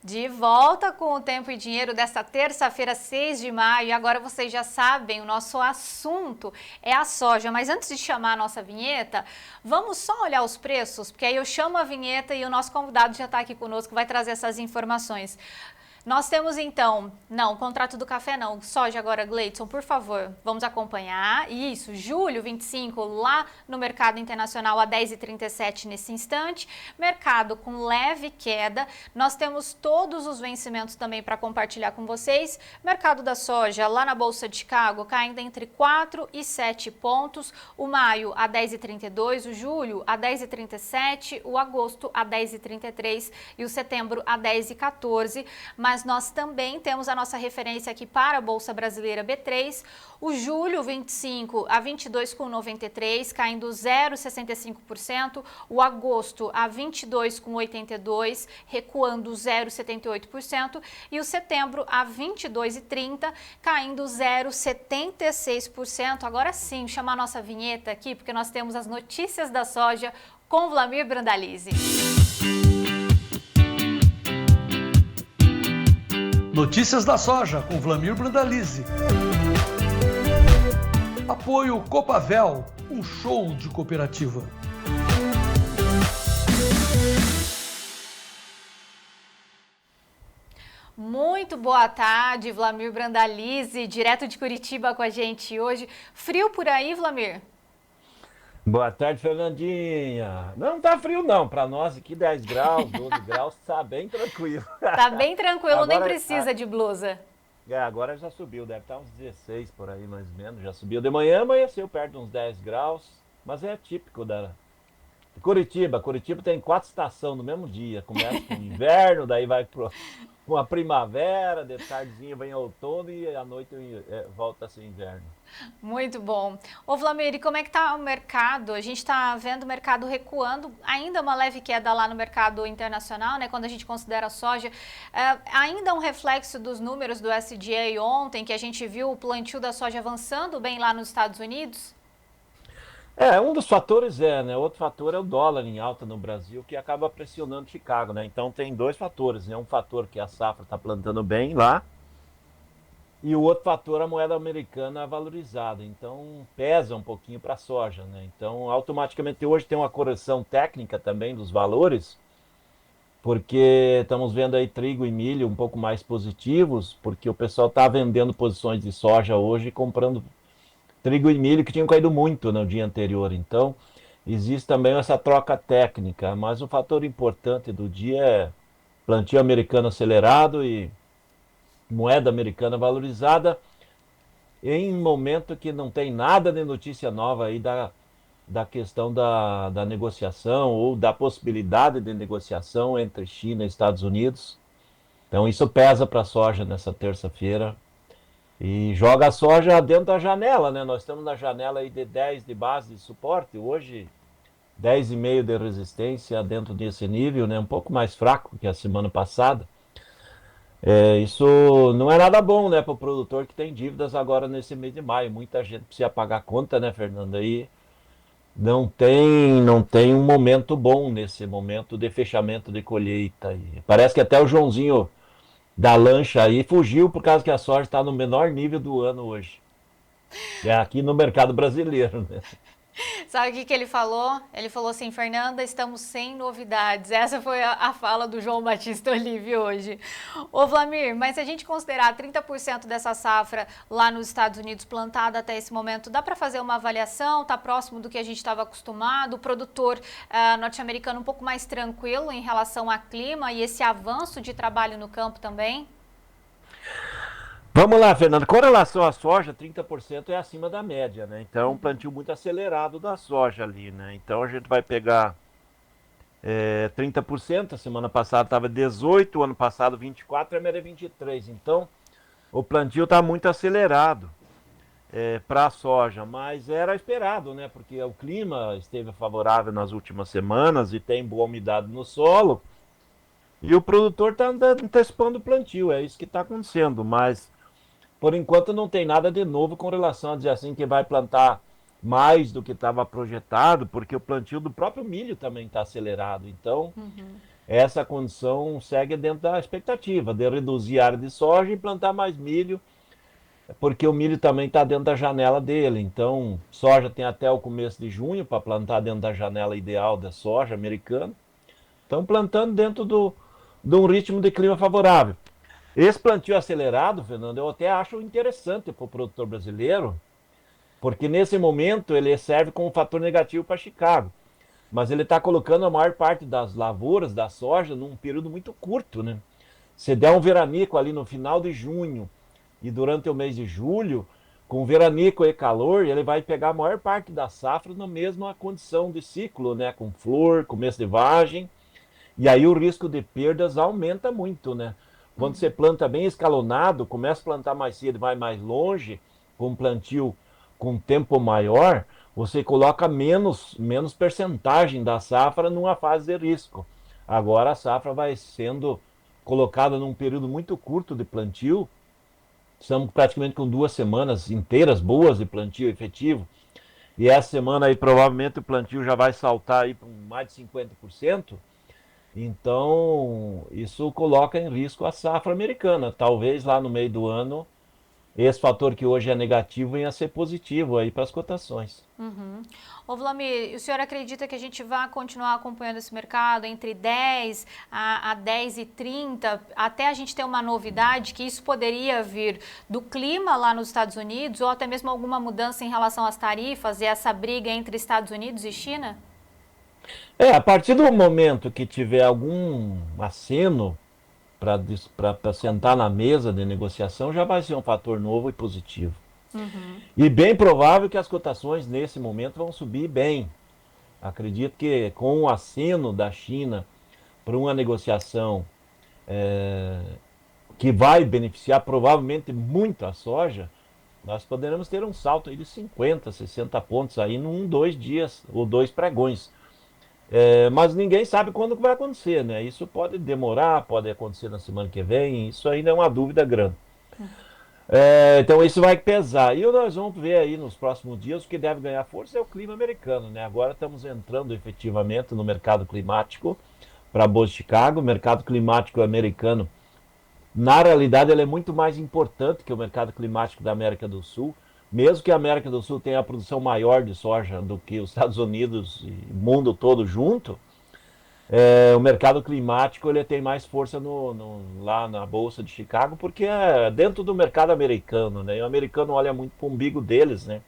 Speaker 2: De volta com o Tempo e Dinheiro desta terça-feira, 6 de maio. E agora vocês já sabem, o nosso assunto é a soja. Mas antes de chamar a nossa vinheta, vamos só olhar os preços, porque aí eu chamo a vinheta e o nosso convidado já está aqui conosco, vai trazer essas informações. Nós temos então, não, contrato do café não, soja agora, Gleidson, por favor, vamos acompanhar. Isso, julho 25, lá no mercado internacional a 10,37 nesse instante, mercado com leve queda. Nós temos todos os vencimentos também para compartilhar com vocês. Mercado da soja lá na Bolsa de Chicago caindo entre 4 e 7 pontos, o maio a 10,32, o julho a 10,37, o agosto a 10,33 e o setembro a 10,14, mas nós também temos a nossa referência aqui para a Bolsa Brasileira B3, o julho 25 a 22,93, caindo 0,65%, o agosto a 22,82, recuando 0,78%, e o setembro a 22,30, caindo 0,76%. Agora sim, chamar a nossa vinheta aqui, porque nós temos as notícias da soja com Vlamir Brandalize.
Speaker 9: Notícias da soja com Vlamir Brandalize. Apoio Copavel, um show de cooperativa.
Speaker 2: Muito boa tarde, Vlamir Brandalize, direto de Curitiba com a gente hoje. Frio por aí, Vlamir?
Speaker 4: Boa tarde, Fernandinha. Não tá frio não, para nós aqui 10 graus, 12 graus, tá bem tranquilo.
Speaker 2: Tá bem tranquilo,
Speaker 4: Agora,
Speaker 2: nem precisa de blusa.
Speaker 4: Agora já subiu, deve estar uns 16 por aí mais ou menos, já subiu. De manhã amanheceu perto de uns 10 graus, mas é típico da Curitiba. Curitiba tem 4 estações no mesmo dia, começa com o inverno, daí vai para uma primavera, de tardezinha vem outono e à noite volta a ser inverno.
Speaker 2: Muito bom. Ô Vlamir, e como é que está o mercado? A gente está vendo o mercado recuando, ainda uma leve queda lá no mercado internacional, né? Quando a gente considera a soja, ainda um reflexo dos números do SDA ontem, que a gente viu o plantio da soja avançando bem lá nos Estados Unidos?
Speaker 4: Um dos fatores né? Outro fator é o dólar em alta no Brasil, que acaba pressionando Chicago, né? Então tem dois fatores, né? Um fator que a safra está plantando bem lá, e o outro fator, a moeda americana valorizada. Então pesa um pouquinho para a soja, né? Então automaticamente hoje tem uma correção técnica também dos valores, porque estamos vendo aí trigo e milho um pouco mais positivos, porque o pessoal está vendendo posições de soja hoje e comprando trigo e milho que tinham caído muito no dia anterior. Então existe também essa troca técnica, mas o fator importante do dia é plantio americano acelerado e moeda americana valorizada, em um momento que não tem nada de notícia nova aí da questão da negociação ou da possibilidade de negociação entre China e Estados Unidos. Então isso pesa para a soja nessa terça-feira e joga a soja dentro da janela, né? Nós estamos na janela aí de 10 de base de suporte, hoje 10,5 de resistência dentro desse nível, né? Um pouco mais fraco que a semana passada. Isso não é nada bom, né, para o produtor que tem dívidas agora nesse mês de maio. Muita gente precisa pagar a conta, né, Fernanda? Aí não tem um momento bom nesse momento de fechamento de colheita. E parece que até o Joãozinho da lancha aí fugiu por causa que a soja está no menor nível do ano hoje. Aqui no mercado brasileiro, né?
Speaker 2: Sabe o que ele falou? Ele falou assim: Fernanda, estamos sem novidades. Essa foi a fala do João Batista Olive hoje. Ô Vlamir, mas se a gente considerar 30% dessa safra lá nos Estados Unidos plantada até esse momento, dá para fazer uma avaliação? Está próximo do que a gente estava acostumado? O produtor norte-americano um pouco mais tranquilo em relação ao clima e esse avanço de trabalho no campo também?
Speaker 4: Vamos lá, Fernando. Com relação à soja, 30% é acima da média, né? Então, um plantio muito acelerado da soja ali, né? Então, a gente vai pegar 30%. A semana passada estava 18%, o ano passado 24%, a média é 23%. Então, o plantio está muito acelerado. para a soja, mas era esperado, né? Porque o clima esteve favorável nas últimas semanas e tem boa umidade no solo. E o produtor está antecipando o plantio, é isso que está acontecendo. Mas por enquanto não tem nada de novo com relação a dizer assim que vai plantar mais do que estava projetado, porque o plantio do próprio milho também está acelerado. Então, essa condição segue dentro da expectativa de reduzir a área de soja e plantar mais milho, porque o milho também está dentro da janela dele. Então, soja tem até o começo de junho para plantar dentro da janela ideal da soja americana. Estão plantando dentro de um ritmo de clima favorável. Esse plantio acelerado, Fernando, eu até acho interessante para o produtor brasileiro, porque nesse momento ele serve como um fator negativo para Chicago. Mas ele está colocando a maior parte das lavouras da soja num período muito curto, né? Se der um veranico ali no final de junho e durante o mês de julho, com veranico e calor, ele vai pegar a maior parte da safra na mesma condição de ciclo, né? Com flor, começo de vagem, e aí o risco de perdas aumenta muito, né? Quando você planta bem escalonado, começa a plantar mais cedo e vai mais longe, com plantio com tempo maior, você coloca menos percentagem da safra numa fase de risco. Agora a safra vai sendo colocada num período muito curto de plantio. Estamos praticamente com 2 semanas inteiras boas de plantio efetivo. E essa semana aí provavelmente o plantio já vai saltar aí para mais de 50%. Então isso coloca em risco a safra americana. Talvez lá no meio do ano esse fator que hoje é negativo venha a ser positivo aí para as cotações.
Speaker 2: Ô Vlamir, o senhor acredita que a gente vai continuar acompanhando esse mercado entre 10 a 10,30, até a gente ter uma novidade, que isso poderia vir do clima lá nos Estados Unidos, ou até mesmo alguma mudança em relação às tarifas e essa briga entre Estados Unidos e China?
Speaker 4: A partir do momento que tiver algum aceno para sentar na mesa de negociação, já vai ser um fator novo e positivo. E bem provável que as cotações nesse momento vão subir bem. Acredito que com o aceno da China para uma negociação que vai beneficiar provavelmente muito a soja, nós poderemos ter um salto aí de 50, 60 pontos aí num 2 dias ou 2 pregões. Mas ninguém sabe quando vai acontecer, né? Isso pode demorar, pode acontecer na semana que vem, isso ainda é uma dúvida grande. Então isso vai pesar. E nós vamos ver aí nos próximos dias o que deve ganhar força é o clima americano, né? Agora estamos entrando efetivamente no mercado climático para a Bolsa de Chicago. O mercado climático americano, na realidade, ele é muito mais importante que o mercado climático da América do Sul. Mesmo que a América do Sul tenha a produção maior de soja do que os Estados Unidos e o mundo todo junto, o mercado climático ele tem mais força lá na Bolsa de Chicago, porque é dentro do mercado americano, né? E o americano olha muito para o umbigo deles, né?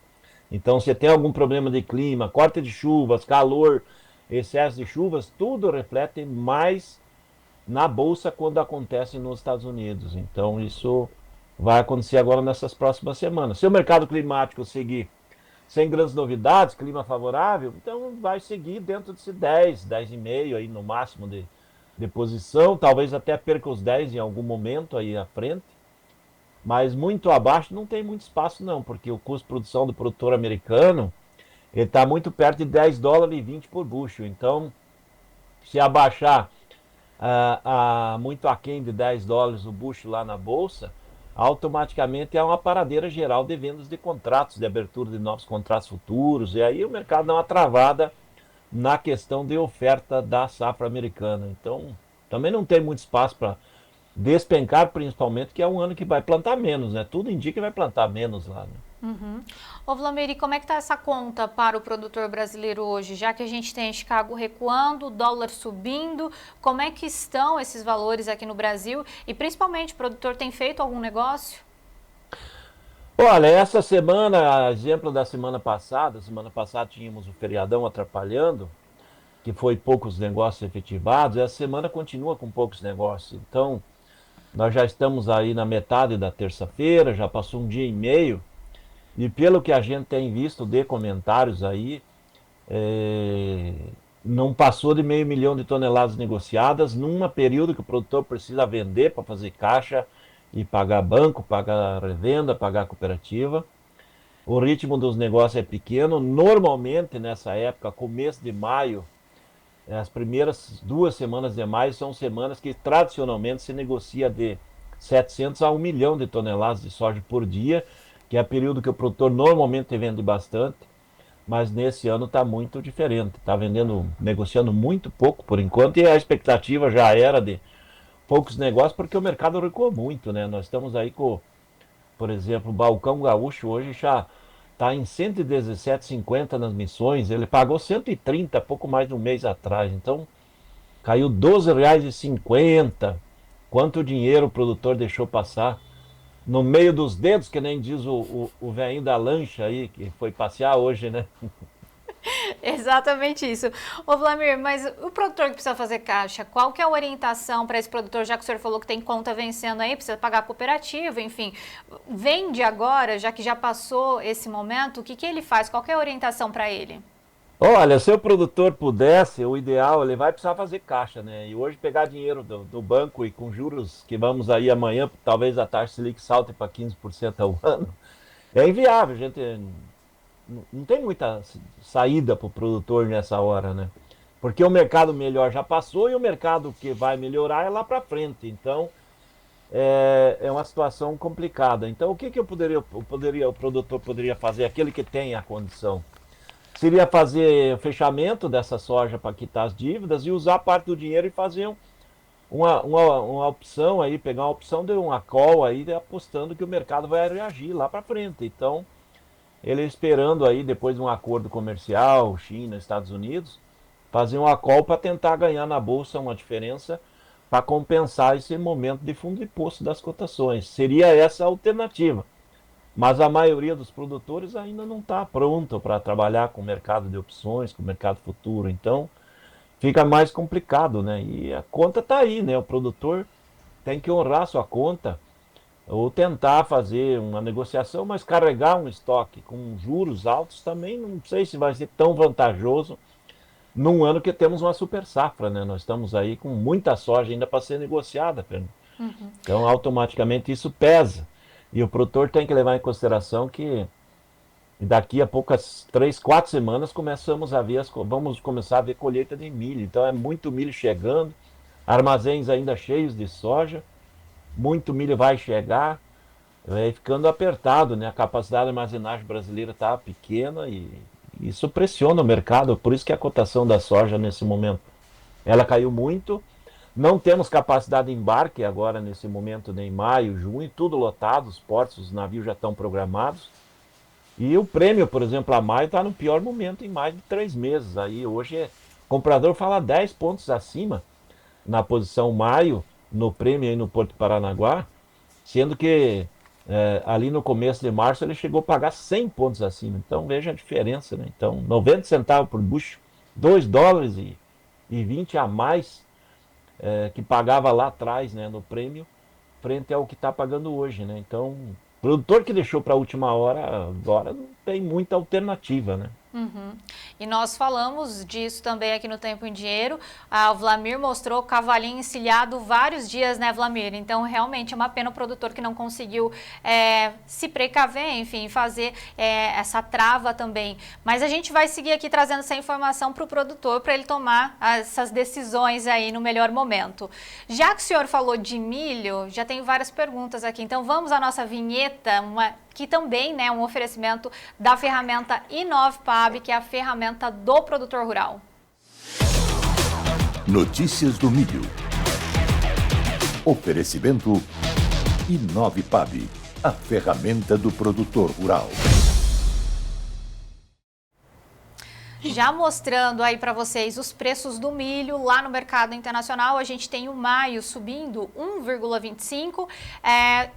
Speaker 4: Então, se tem algum problema de clima, corte de chuvas, calor, excesso de chuvas, tudo reflete mais na Bolsa quando acontece nos Estados Unidos. Então, isso vai acontecer agora nessas próximas semanas. Se o mercado climático seguir sem grandes novidades, clima favorável, então vai seguir dentro desse 10, 10,5 aí no máximo de posição, talvez até perca os 10 em algum momento aí à frente, mas muito abaixo não tem muito espaço não, porque o custo de produção do produtor americano ele está muito perto de 10 dólares e 20 por bushel. Então, se abaixar muito aquém de 10 dólares o bushel lá na Bolsa, automaticamente é uma paradeira geral de vendas de contratos, de abertura de novos contratos futuros, e aí o mercado dá uma travada na questão de oferta da safra americana. Então, também não tem muito espaço para despencar, principalmente, que é um ano que vai plantar menos, né? Tudo indica que vai plantar menos lá, né?
Speaker 2: Ô Vlamir, e como é que está essa conta para o produtor brasileiro hoje? Já que a gente tem Chicago recuando, o dólar subindo, como é que estão esses valores aqui no Brasil? E principalmente, o produtor tem feito algum negócio?
Speaker 4: Olha, essa semana, exemplo da semana passada tínhamos o feriadão atrapalhando, que foi poucos negócios efetivados, essa semana continua com poucos negócios. Então, nós já estamos aí na metade da terça-feira, já passou um dia e meio, e pelo que a gente tem visto de comentários aí, não passou de 500 mil de toneladas negociadas num período que o produtor precisa vender para fazer caixa e pagar banco, pagar revenda, pagar cooperativa. o ritmo dos negócios é pequeno. Normalmente, nessa época, começo de maio, as primeiras 2 semanas de maio são semanas que tradicionalmente se negocia de 700 a 1 milhão de toneladas de soja por dia, que é o período que o produtor normalmente vende bastante, mas nesse ano está muito diferente. Está negociando muito pouco por enquanto, e a expectativa já era de poucos negócios, porque o mercado recuou muito, né? Nós estamos aí com, por exemplo, o balcão gaúcho hoje já está em 117,50 nas missões, ele pagou 130, pouco mais de um mês atrás, então caiu R$ 12,50. Quanto dinheiro o produtor deixou passar no meio dos dedos, que nem diz o velhinho da lancha aí, que foi passear hoje, né?
Speaker 2: Exatamente isso. Ô Vlamir, mas o produtor que precisa fazer caixa, qual que é a orientação para esse produtor, já que o senhor falou que tem conta vencendo aí, precisa pagar a cooperativa, enfim, vende agora, já que já passou esse momento, o que que ele faz? Qual que é a orientação para ele?
Speaker 4: Olha, se o produtor pudesse, o ideal, ele vai precisar fazer caixa, né? E hoje pegar dinheiro do banco e com juros que vamos aí amanhã, talvez a taxa Selic salte para 15% ao ano, é inviável, gente. Não tem muita saída para o produtor nessa hora, né? Porque o mercado melhor já passou e o mercado que vai melhorar é lá para frente. Então, é uma situação complicada. Então, o que o produtor poderia fazer, aquele que tem a condição? Seria fazer o fechamento dessa soja para quitar as dívidas e usar parte do dinheiro e fazer uma opção aí, pegar uma opção de uma call aí, apostando que o mercado vai reagir lá para frente. Então, ele esperando aí, depois de um acordo comercial, China, Estados Unidos, fazer uma call para tentar ganhar na bolsa uma diferença para compensar esse momento de fundo de poço das cotações. Seria essa a alternativa. Mas a maioria dos produtores ainda não está pronto para trabalhar com o mercado de opções, com o mercado futuro. Então, fica mais complicado, né? E a conta está aí, né? O produtor tem que honrar sua conta, ou tentar fazer uma negociação, mas carregar um estoque com juros altos também não sei se vai ser tão vantajoso num ano que temos uma super safra, né? Nós estamos aí com muita soja ainda para ser negociada, Fernando. Então, automaticamente isso pesa. E o produtor tem que levar em consideração que daqui a poucas 3, 4 semanas vamos começar a ver colheita de milho. Então é muito milho chegando, armazéns ainda cheios de soja, muito milho vai chegar, ficando apertado, né? A capacidade de armazenagem brasileira está pequena e isso pressiona o mercado. Por isso que a cotação da soja nesse momento ela caiu muito. Não temos capacidade de embarque agora nesse momento, nem maio, junho, tudo lotado, os portos, os navios já estão programados. E o prêmio, por exemplo, a maio está no pior momento em mais de 3 meses. Aí hoje o comprador fala 10 pontos acima na posição maio, no prêmio aí no Porto Paranaguá, sendo que ali no começo de março ele chegou a pagar 100 pontos acima. Então veja a diferença, né? Então 90 centavos por bucho, 2 dólares e 20 a mais que pagava lá atrás, né, no prêmio, frente ao que está pagando hoje, né? Então, o produtor que deixou para a última hora, agora não tem muita alternativa, né?
Speaker 2: E nós falamos disso também aqui no Tempo em Dinheiro. O Vlamir mostrou o cavalinho encilhado vários dias, né, Vlamir? Então, realmente é uma pena o produtor que não conseguiu se precaver, enfim, fazer essa trava também. Mas a gente vai seguir aqui trazendo essa informação para o produtor, para ele tomar essas decisões aí no melhor momento. Já que o senhor falou de milho, já tem várias perguntas aqui. Então, vamos à nossa vinheta, que também é um oferecimento da ferramenta InovePab, que é a ferramenta do produtor rural.
Speaker 1: Notícias do milho. Oferecimento InovePab, a ferramenta do produtor rural.
Speaker 2: Já mostrando aí para vocês os preços do milho lá no mercado internacional, a gente tem o maio subindo 1,25,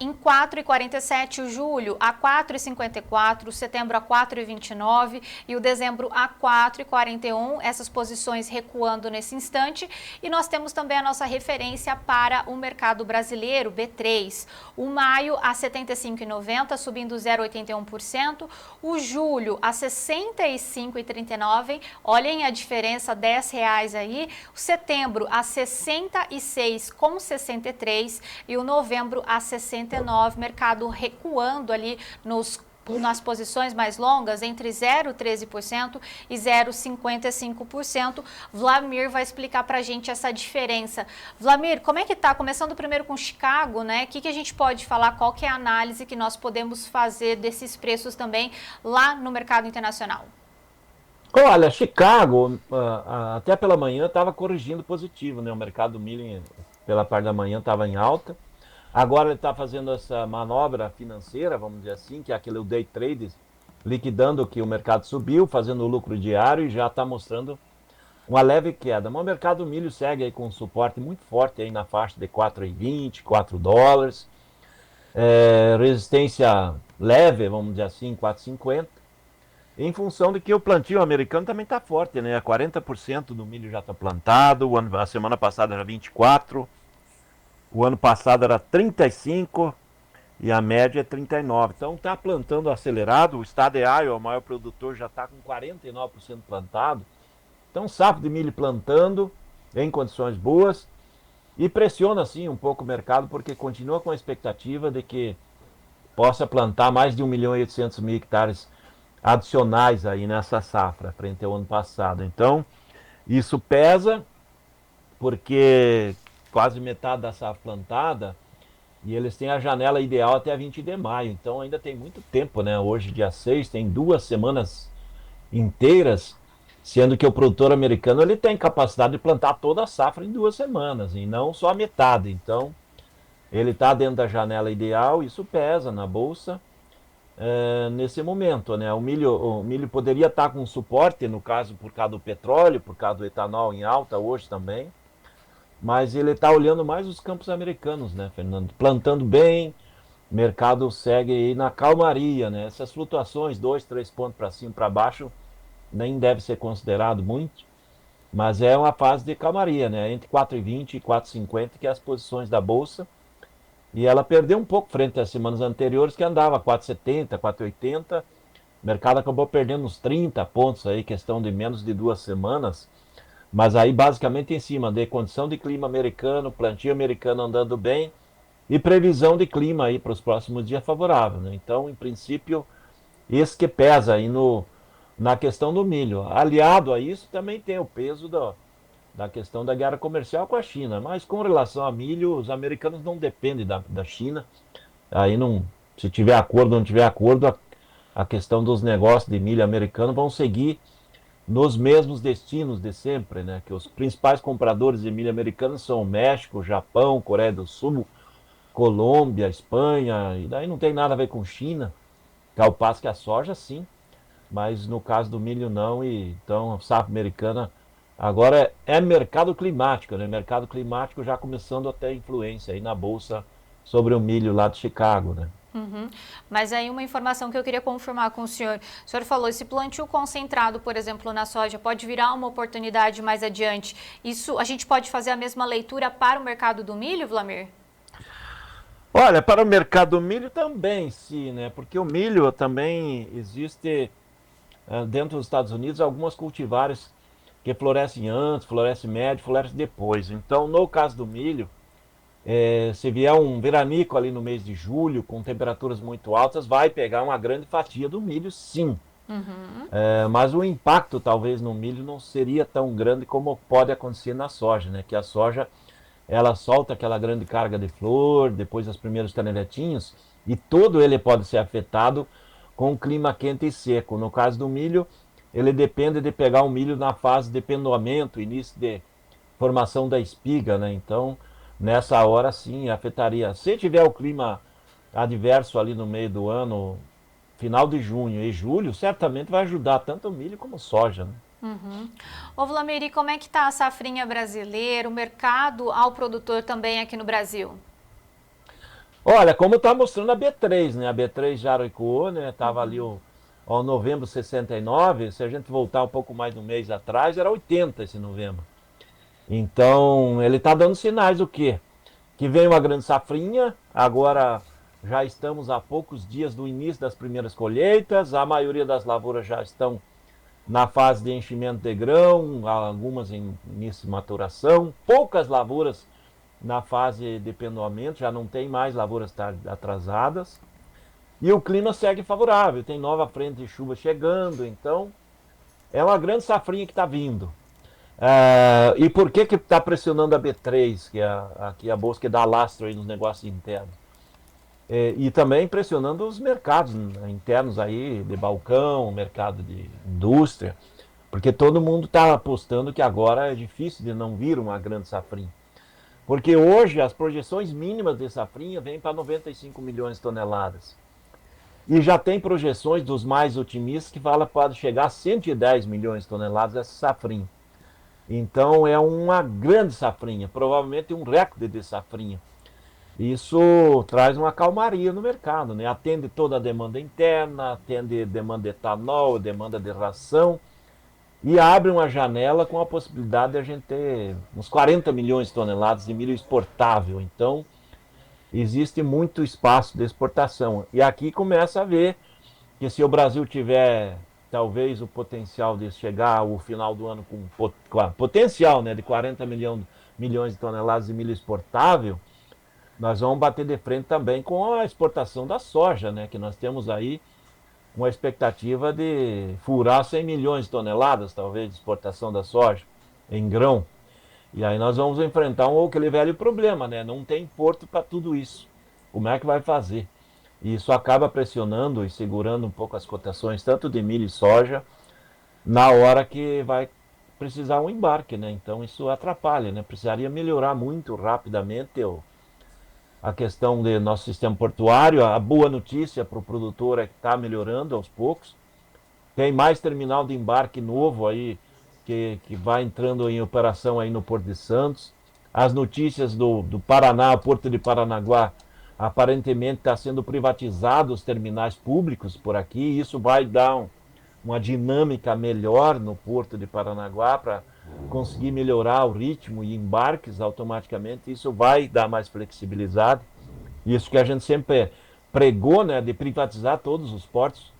Speaker 2: em 4,47 o julho a 4,54, o setembro a 4,29 e o dezembro a 4,41, essas posições recuando nesse instante. E nós temos também a nossa referência para o mercado brasileiro, B3, o maio a 75,90, subindo 0,81%, o julho a 65,39, olhem a diferença, R$10 aí, o setembro a 66,63 e o novembro a 69, mercado recuando ali nos nas posições mais longas, entre 0,13% e 0,55%. Vlamir vai explicar para a gente essa diferença. Vlamir, como é que está? Começando primeiro com Chicago, né? O que a gente pode falar? Qual que é a análise que nós podemos fazer desses preços também lá no mercado internacional?
Speaker 10: Olha, Chicago, até pela manhã estava corrigindo positivo, né? O mercado do milho pela parte da manhã estava em alta. Agora ele está fazendo essa manobra financeira, vamos dizer assim, que é aquele day trade, liquidando que o mercado subiu, fazendo o lucro diário e já está mostrando uma leve queda. Mas o mercado do milho segue aí com um suporte muito forte aí na faixa de 4,20, 4 dólares. Resistência leve, vamos dizer assim, 4,50. Em função de que o plantio americano também está forte, né? 40% do milho já está plantado, a semana passada era 24%. O ano passado era 35 e a média é 39. Então está plantando acelerado. O estado de Iowa, o maior produtor, já está com 49% plantado. Então safra de milho plantando em condições boas e pressiona assim um pouco o mercado porque continua com a expectativa de que possa plantar mais de 1.800.000 hectares adicionais aí nessa safra frente ao ano passado. Então isso pesa porque quase metade da safra plantada, e eles têm a janela ideal até 20 de maio, então ainda tem muito tempo, né? Hoje, dia 6, tem 2 semanas inteiras, sendo que o produtor americano ele tem capacidade de plantar toda a safra em 2 semanas, e não só a metade. Então, ele está dentro da janela ideal, isso pesa na bolsa nesse momento, né? O milho poderia estar com suporte, no caso, por causa do petróleo, por causa do etanol em alta hoje também, mas ele está olhando mais os campos americanos, né, Fernando? Plantando bem, o mercado segue aí na calmaria, né? Essas flutuações, 2, 3 pontos para cima, para baixo, nem deve ser considerado muito, mas é uma fase de calmaria, né? Entre 4,20 e 4,50, que é as posições da Bolsa, e ela perdeu um pouco frente às semanas anteriores, que andava 4,70, 4,80, o mercado acabou perdendo uns 30 pontos aí, questão de menos de 2 semanas, mas aí basicamente em cima de condição de clima americano, plantio americano andando bem e previsão de clima aí para os próximos dias favorável, né? Então, em princípio, esse que pesa aí na questão do milho. Aliado a isso também tem o peso da questão da guerra comercial com a China, mas com relação a milho, os americanos não dependem da China, aí não, se tiver acordo ou não tiver acordo, a questão dos negócios de milho americano vão seguir nos mesmos destinos de sempre, né? Que os principais compradores de milho americano são o México, Japão, Coreia do Sul, Colômbia, Espanha, e daí não tem nada a ver com China, que ao passo que a soja sim, mas no caso do milho não, e então a safra americana agora é mercado climático, né? Mercado climático já começando a ter influência aí na bolsa sobre o milho lá de Chicago, né?
Speaker 2: Uhum. Mas aí uma informação que eu queria confirmar com o senhor falou, esse plantio concentrado, por exemplo, na soja, pode virar uma oportunidade mais adiante. Isso, a gente pode fazer a mesma leitura para o mercado do milho, Vlamir?
Speaker 10: Olha, para o mercado do milho também, sim, né? Porque o milho também existe dentro dos Estados Unidos algumas cultivares que florescem antes, florescem médio, florescem depois. Então, no caso do milho, se vier um veranico ali no mês de julho, com temperaturas muito altas, vai pegar uma grande fatia do milho, sim.
Speaker 2: Uhum.
Speaker 10: Mas o impacto, talvez, no milho não seria tão grande como pode acontecer na soja, né? Que a soja, ela solta aquela grande carga de flor, depois os primeiros caneletinhos, e todo ele pode ser afetado com o clima quente e seco. No caso do milho, ele depende de pegar o milho na fase de pendoamento, início de formação da espiga, né? Então, nessa hora sim, afetaria. Se tiver o clima adverso ali no meio do ano, final de junho e julho, certamente vai ajudar tanto o milho como a soja, né?
Speaker 2: Uhum. Ô Vlamir, e como é que está a safrinha brasileira, o mercado ao produtor também aqui no Brasil?
Speaker 10: Olha, como está mostrando a B3, né? A B3 já recuou, né? Estava ali o novembro 69, se a gente voltar um pouco mais de um mês atrás, era 80 esse novembro. Então, ele está dando sinais do quê? Que vem uma grande safrinha, agora já estamos a poucos dias do início das primeiras colheitas, a maioria das lavouras já estão na fase de enchimento de grão, algumas em início de maturação, poucas lavouras na fase de pendoamento, já não tem mais lavouras atrasadas. E o clima segue favorável, tem nova frente de chuva chegando, então é uma grande safrinha que está vindo. E por que está pressionando a B3, que é a bolsa que dá lastro aí nos negócios internos? E também pressionando os mercados internos aí, de balcão, mercado de indústria, porque todo mundo está apostando que agora é difícil de não vir uma grande safrinha. Porque hoje as projeções mínimas de safrinha vêm para 95 milhões de toneladas. E já tem projeções dos mais otimistas que fala que pode chegar a 110 milhões de toneladas essa safrinha. Então é uma grande safrinha, provavelmente um recorde de safrinha. Isso traz uma calmaria no mercado, né? Atende toda a demanda interna, atende demanda de etanol, demanda de ração, e abre uma janela com a possibilidade de a gente ter uns 40 milhões de toneladas de milho exportável. Então, existe muito espaço de exportação. E aqui começa a ver que se o Brasil tiver talvez o potencial de chegar ao final do ano com potencial, né, de 40 milhões de toneladas de milho exportável, nós vamos bater de frente também com a exportação da soja, né, que nós temos aí uma expectativa de furar 100 milhões de toneladas, talvez, de exportação da soja em grão. E aí nós vamos enfrentar aquele velho problema, né? Não tem porto para tudo isso. Como é que vai fazer? E isso acaba pressionando e segurando um pouco as cotações, tanto de milho e soja, na hora que vai precisar um embarque, né? Então isso atrapalha, né? Precisaria melhorar muito rapidamente a questão do nosso sistema portuário. A boa notícia para o produtor é que está melhorando aos poucos. Tem mais terminal de embarque novo aí, que vai entrando em operação aí no Porto de Santos. As notícias do Paraná, o Porto de Paranaguá, aparentemente está sendo privatizado os terminais públicos por aqui. Isso vai dar uma dinâmica melhor no Porto de Paranaguá para conseguir melhorar o ritmo e embarques automaticamente. Isso vai dar mais flexibilidade. Isso que a gente sempre pregou, né, de privatizar todos os portos.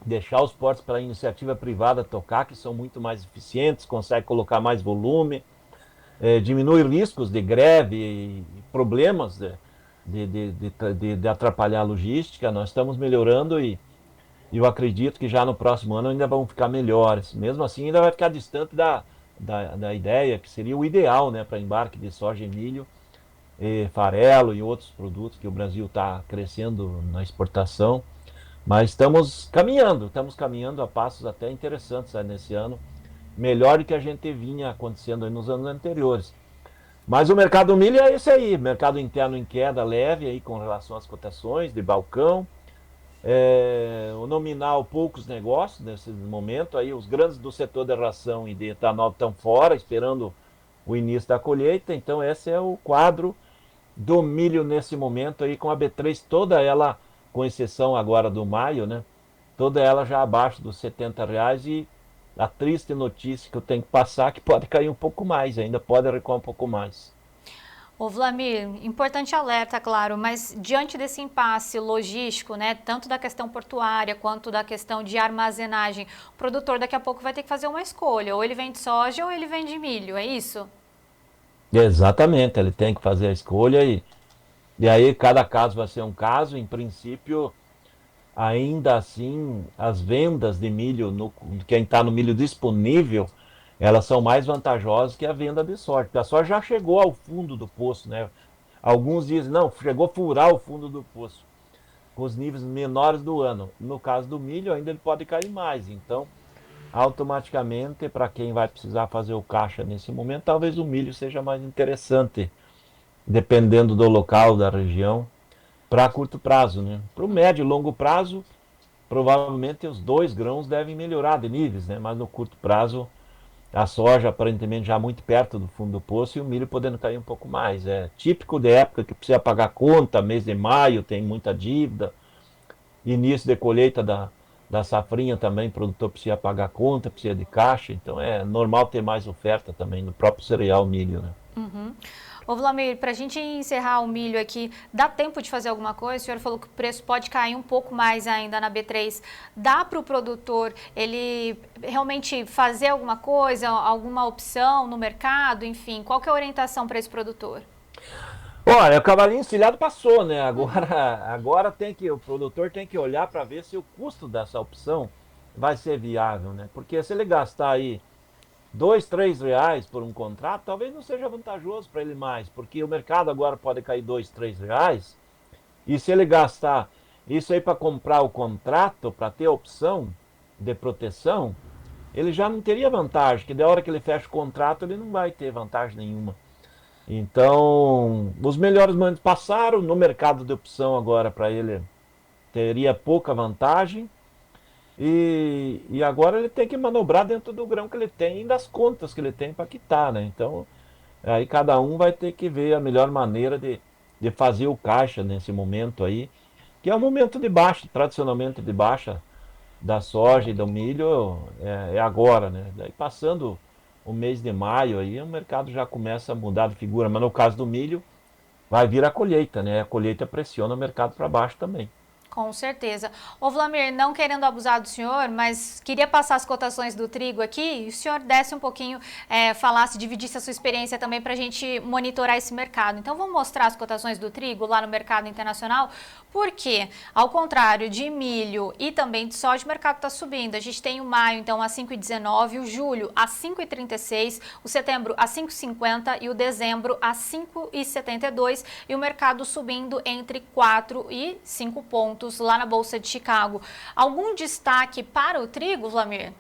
Speaker 10: Deixar os portos para a iniciativa privada tocar, que são muito mais eficientes, consegue colocar mais volume, diminui riscos de greve e problemas de atrapalhar a logística. Nós estamos melhorando e eu acredito que já no próximo ano ainda vão ficar melhores. Mesmo assim, ainda vai ficar distante da ideia, que seria o ideal, né, para embarque de soja e milho, farelo e outros produtos que o Brasil está crescendo na exportação. Mas estamos caminhando a passos até interessantes nesse ano, melhor do que a gente vinha acontecendo aí nos anos anteriores. Mas o mercado do milho é esse aí, mercado interno em queda leve aí com relação às cotações de balcão, o nominal poucos negócios nesse momento, aí os grandes do setor de ração e de etanol estão fora, esperando o início da colheita. Então esse é o quadro do milho nesse momento aí, com a B3 toda ela, com exceção agora do maio, né? Toda ela já abaixo dos R$70, e a triste notícia que eu tenho que passar é que pode cair um pouco mais, ainda pode recuar um pouco mais.
Speaker 2: Ô Vlamir, importante alerta, claro, mas diante desse impasse logístico, né, tanto da questão portuária quanto da questão de armazenagem, o produtor daqui a pouco vai ter que fazer uma escolha, ou ele vende soja ou ele vende milho, é isso?
Speaker 10: Exatamente, ele tem que fazer a escolha e aí cada caso vai ser um caso. Em princípio, ainda assim, as vendas de milho, quem está no milho disponível, elas são mais vantajosas que a venda de soja, porque a soja já chegou ao fundo do poço, né? Alguns dizem, não, chegou a furar o fundo do poço, com os níveis menores do ano. No caso do milho, ainda ele pode cair mais, então, automaticamente, para quem vai precisar fazer o caixa nesse momento, talvez o milho seja mais interessante, dependendo do local, da região, para curto prazo, né? Para o médio e longo prazo, provavelmente os dois grãos devem melhorar de níveis, né? Mas no curto prazo, a soja aparentemente já muito perto do fundo do poço e o milho podendo cair um pouco mais. É típico de época que precisa pagar conta, mês de maio tem muita dívida, início de colheita da safrinha também, o produtor precisa pagar conta, precisa de caixa, então é normal ter mais oferta também no próprio cereal milho, né?
Speaker 2: Ô Vlamir, para a gente encerrar o milho aqui, dá tempo de fazer alguma coisa? O senhor falou que o preço pode cair um pouco mais ainda na B3. Dá para o produtor ele realmente fazer alguma coisa, alguma opção no mercado? Enfim, qual que é a orientação para esse produtor?
Speaker 10: Olha, o cavalinho encilhado passou, né? Agora o produtor tem que olhar para ver se o custo dessa opção vai ser viável, né? Porque se ele gastar aí R$ 2, R$ 3 por um contrato, talvez não seja vantajoso para ele mais, porque o mercado agora pode cair R$ 2, R$ 3, e se ele gastar isso aí para comprar o contrato, para ter a opção de proteção, ele já não teria vantagem, que da hora que ele fecha o contrato, ele não vai ter vantagem nenhuma. Então, os melhores momentos passaram, no mercado de opção agora para ele teria pouca vantagem, e agora ele tem que manobrar dentro do grão que ele tem e das contas que ele tem para quitar, né? Então, aí cada um vai ter que ver a melhor maneira de fazer o caixa nesse momento aí, que é um momento de baixa, tradicionalmente de baixa da soja e do milho, é agora, né? Daí passando o mês de maio aí, o mercado já começa a mudar de figura, mas no caso do milho, vai vir a colheita, né? A colheita pressiona o mercado para baixo também.
Speaker 2: Com certeza. Ô Vlamir, não querendo abusar do senhor, mas queria passar as cotações do trigo aqui e o senhor desse um pouquinho, falasse, dividisse a sua experiência também para a gente monitorar esse mercado. Então vamos mostrar as cotações do trigo lá no mercado internacional, porque ao contrário de milho e também de soja, o mercado está subindo. A gente tem o maio então a 5,19, o julho a 5,36, o setembro a 5,50 e o dezembro a 5,72 e o mercado subindo entre 4 e 5 pontos lá na Bolsa de Chicago. Algum destaque para o trigo, Vlamir?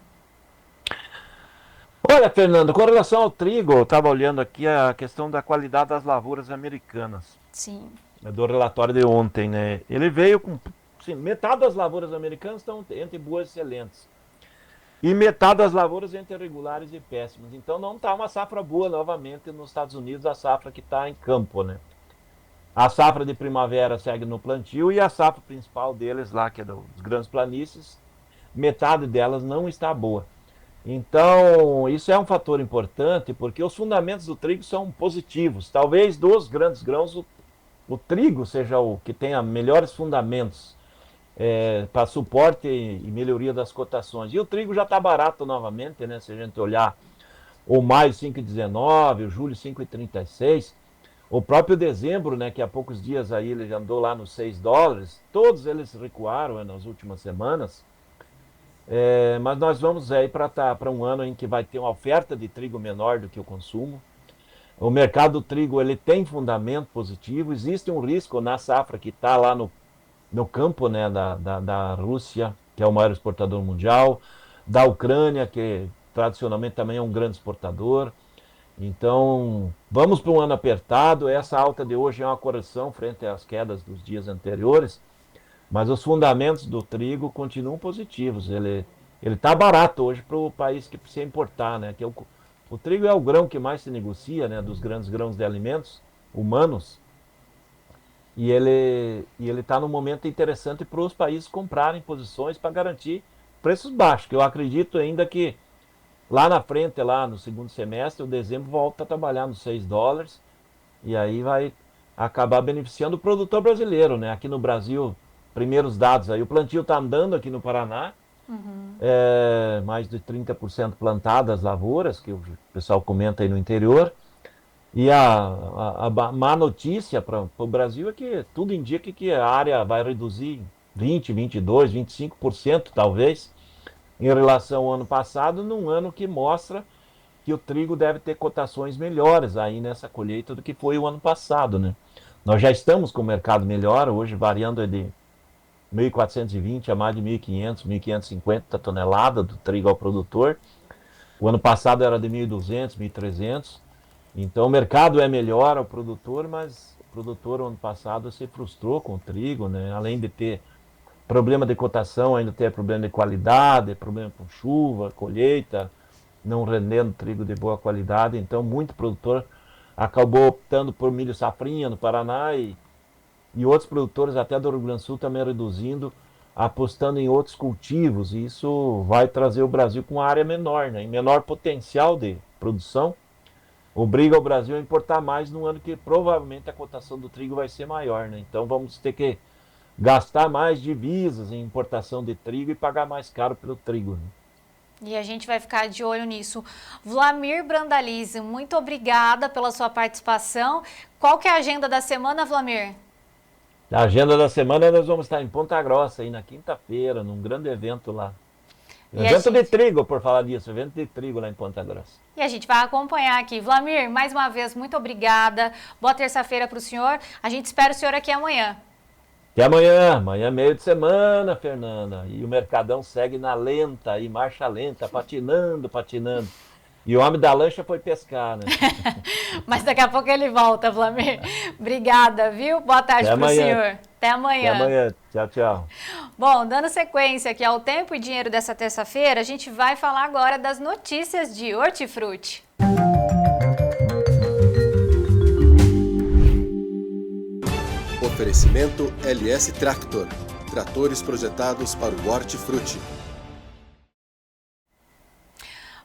Speaker 10: Olha, Fernando, com relação ao trigo, eu estava olhando aqui a questão da qualidade das lavouras americanas.
Speaker 2: Sim.
Speaker 10: Do relatório de ontem, né? Ele veio com... Assim, metade das lavouras americanas estão entre boas e excelentes. E metade das lavouras entre regulares e péssimas. Então não está uma safra boa novamente nos Estados Unidos, a safra que está em campo, né? A safra de primavera segue no plantio e a safra principal deles lá, que é dos grandes planícies, metade delas não está boa. Então, isso é um fator importante, porque os fundamentos do trigo são positivos. Talvez dos grandes grãos, o trigo seja o que tenha melhores fundamentos para suporte e melhoria das cotações. E o trigo já está barato novamente, né? Se a gente olhar o maio 5,19, o julho 5,36, o próprio dezembro, né, que há poucos dias aí ele já andou lá nos $6, todos eles recuaram nas últimas semanas, mas nós vamos aí para um ano em que vai ter uma oferta de trigo menor do que o consumo. O mercado do trigo ele tem fundamento positivo, existe um risco na safra que está lá no campo, né, da Rússia, que é o maior exportador mundial, da Ucrânia, que tradicionalmente também é um grande exportador. Então, vamos para um ano apertado. Essa alta de hoje é uma correção frente às quedas dos dias anteriores, mas os fundamentos do trigo continuam positivos. Ele está barato hoje para o país que precisa importar, né? Que o trigo é o grão que mais se negocia, né? Dos grandes grãos de alimentos humanos. E ele está num momento interessante para os países comprarem posições para garantir preços baixos, que eu acredito ainda que lá na frente, lá no segundo semestre, o dezembro volta a trabalhar nos $6, e aí vai acabar beneficiando o produtor brasileiro, né? Aqui no Brasil, primeiros dados aí, o plantio está andando aqui no Paraná, mais de 30% plantadas as lavouras, que o pessoal comenta aí no interior, e a má notícia para o Brasil é que tudo indica que a área vai reduzir 20, 22, 25% talvez, em relação ao ano passado, num ano que mostra que o trigo deve ter cotações melhores aí nessa colheita do que foi o ano passado, né? Nós já estamos com o mercado melhor, hoje variando de 1.420 a mais de 1.500, 1.550 toneladas do trigo ao produtor. O ano passado era de 1.200, 1.300. Então o mercado é melhor ao produtor, mas o produtor ano passado se frustrou com o trigo, né? Além de ter problema de cotação, ainda tem problema de qualidade, problema com chuva, colheita, não rendendo trigo de boa qualidade. Então, muito produtor acabou optando por milho safrinha no Paraná e outros produtores, até do Rio Grande do Sul, também reduzindo, apostando em outros cultivos. E isso vai trazer o Brasil com uma área menor, né? Em menor potencial de produção. Obriga o Brasil a importar mais num ano que provavelmente a cotação do trigo vai ser maior, né? Então, vamos ter que gastar mais divisas em importação de trigo e pagar mais caro pelo trigo, né?
Speaker 2: E a gente vai ficar de olho nisso. Vlamir Brandalize, muito obrigada pela sua participação. Qual que é a agenda da semana, Vlamir?
Speaker 10: Na agenda da semana nós vamos estar em Ponta Grossa, aí na quinta-feira, num grande evento lá. Evento de trigo, por falar disso, evento de trigo lá em Ponta Grossa.
Speaker 2: E a gente vai acompanhar aqui. Vlamir, mais uma vez, muito obrigada. Boa terça-feira para o senhor. A gente espera o senhor aqui amanhã.
Speaker 10: Até amanhã, amanhã é meio de semana, Fernanda. E o Mercadão segue na lenta, aí marcha lenta, patinando. E o homem da lancha foi pescar, né?
Speaker 2: Mas daqui a pouco ele volta, Vlamir. Obrigada, viu? Boa tarde para o senhor. Até amanhã.
Speaker 10: Até amanhã. Tchau, tchau.
Speaker 2: Bom, dando sequência aqui ao Tempo e Dinheiro dessa terça-feira, a gente vai falar agora das notícias de hortifruti.
Speaker 11: Oferecimento LS Tractor. Tratores projetados para o hortifruti.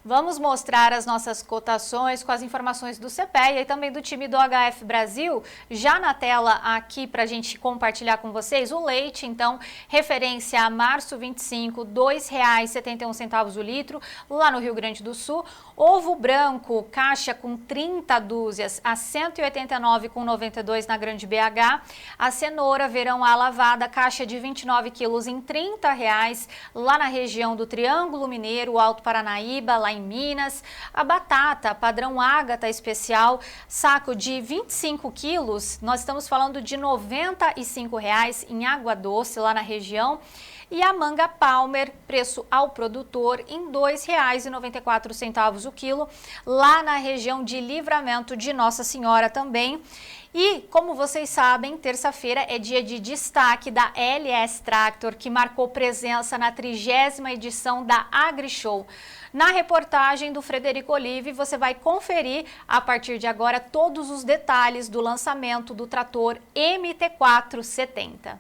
Speaker 2: Vamos mostrar as nossas cotações com as informações do CPEA e também do time do HF Brasil. Já na tela aqui para a gente compartilhar com vocês o leite, então, referência a março 25, R$ 2,71 o litro, lá no Rio Grande do Sul. Ovo branco, caixa com 30 dúzias, a R$ 189,92 na Grande BH. A cenoura verão A lavada, caixa de 29 quilos em R$ 30, lá na região do Triângulo Mineiro, Alto Paranaíba, lá em Minas. A batata padrão Ágata especial, saco de 25 quilos, nós estamos falando de R$ 95 em Água Doce, lá na região. E a manga Palmer, preço ao produtor em R$ 2,94 o quilo, lá na região de Livramento de Nossa Senhora também. E, como vocês sabem, terça-feira é dia de destaque da LS Tractor, que marcou presença na 30ª edição da AgriShow. Na reportagem do Frederico Olive, você vai conferir, a partir de agora, todos os detalhes do lançamento do trator MT470.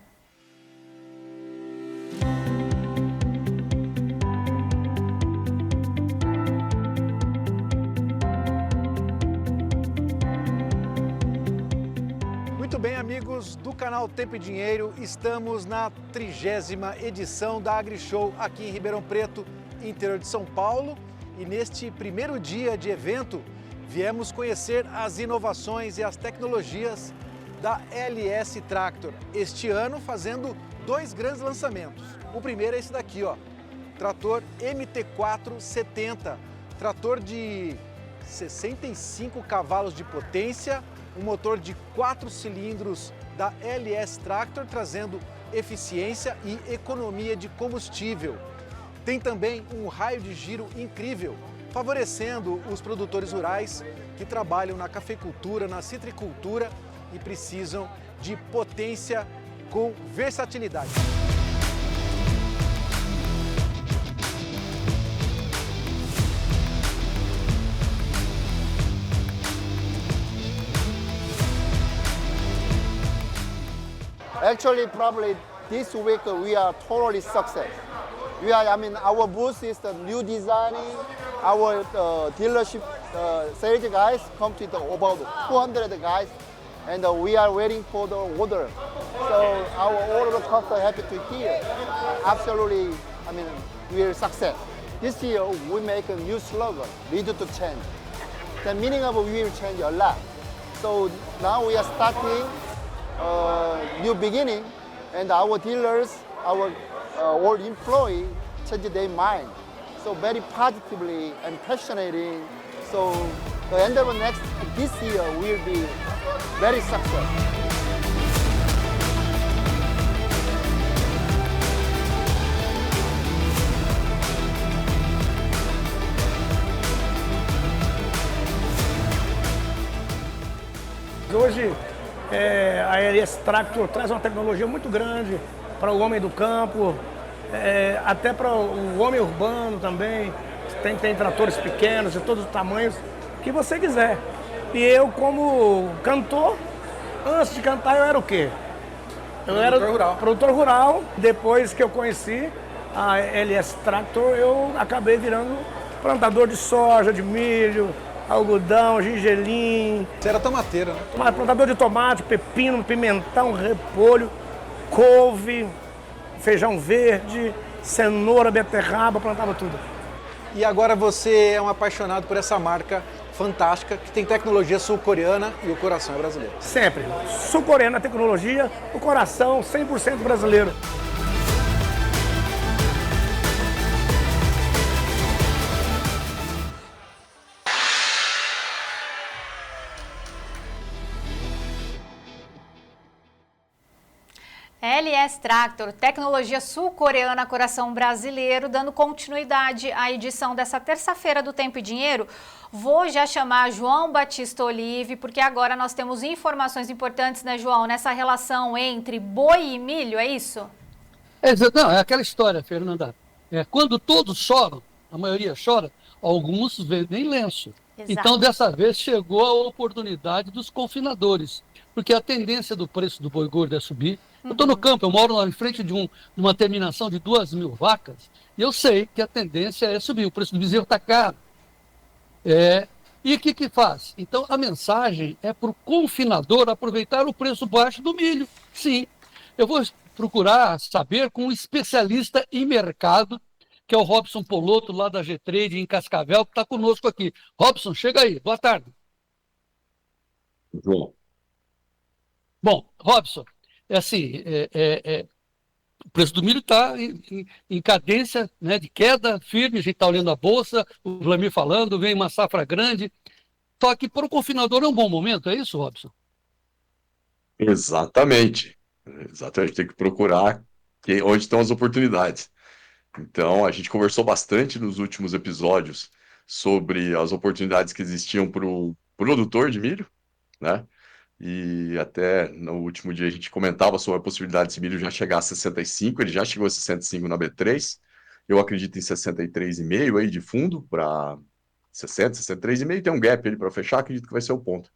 Speaker 8: Muito bem, amigos do canal Tempo e Dinheiro, estamos na 30ª edição da AgriShow aqui em Ribeirão Preto, interior de São Paulo. E neste primeiro dia de evento, viemos conhecer as inovações e as tecnologias da LS Tractor. Este ano fazendo dois grandes lançamentos. O primeiro é esse daqui, ó, trator MT470, trator de 65 cavalos de potência, um motor de 4 cilindros da LS Tractor, trazendo eficiência e economia de combustível. Tem também um raio de giro incrível, favorecendo os produtores rurais que trabalham na cafeicultura, na citricultura e precisam de potência com versatilidade.
Speaker 12: Actually, probably this week we are totally success. Our booth is the new designing. Our dealership sales guys come to about 200 guys, and we are waiting for the order. So all the customers are happy to hear. Absolutely, we are success. This year we make a new slogan, lead to change. The meaning of we will change a lot. So now we are starting new beginning, and our dealers, our all employees change their mind. So very positively and passionately. So the end of this year will be very successful.
Speaker 8: Hoje a LS Tractor traz uma tecnologia muito grande para o homem do campo, até para o homem urbano também. Tem tratores pequenos de todos os tamanhos que você quiser. E eu, como cantor, antes de cantar eu era o quê? Eu era produtor rural. Depois que eu conheci a LS Tractor, eu acabei virando plantador de soja, de milho, algodão, gergelim.
Speaker 13: Você era tomateiro, né?
Speaker 8: Plantador de tomate, pepino, pimentão, repolho, couve, feijão verde, cenoura, beterraba, plantava tudo.
Speaker 13: e agora você é um apaixonado por essa marca fantástica, que tem tecnologia sul-coreana e o coração é brasileiro.
Speaker 8: Sempre. Sul-coreana tecnologia, o coração 100% brasileiro.
Speaker 2: LS Tractor, tecnologia sul-coreana, coração brasileiro, dando continuidade à edição dessa terça-feira do Tempo e Dinheiro. Vou já chamar João Batista Olive, porque agora nós temos informações importantes, né, João, nessa relação entre boi e milho, é isso?
Speaker 6: Não, é aquela história, Fernanda. Quando todos choram, a maioria chora, alguns vendem lenço.
Speaker 2: Exato.
Speaker 6: Então, dessa vez, chegou a oportunidade dos confinadores, porque a tendência do preço do boi gordo é subir. Eu estou no campo, eu moro lá em frente de uma terminação de 2.000 vacas, e eu sei que a tendência é subir, o preço do bezerro está caro. E o que faz? Então, a mensagem é para o confinador aproveitar o preço baixo do milho. Sim, eu vou procurar saber com um especialista em mercado, que é o Robson Polotto, lá da G-Trade, em Cascavel, que está conosco aqui. Robson, chega aí, boa tarde.
Speaker 14: João.
Speaker 6: Bom, Robson, o preço do milho está em cadência, né, de queda firme, a gente está olhando a bolsa, o Vlamir falando, vem uma safra grande. Só que para o confinador é um bom momento, é isso, Robson?
Speaker 14: Exatamente. Exatamente, tem que procurar onde estão as oportunidades. Então, a gente conversou bastante nos últimos episódios sobre as oportunidades que existiam para o produtor de milho, né? E até no último dia a gente comentava sobre a possibilidade desse milho já chegar a 65, ele já chegou a 65 na B3, eu acredito em 63,5 aí de fundo para 60, 63,5, tem um gap ali para fechar, acredito que vai ser o ponto.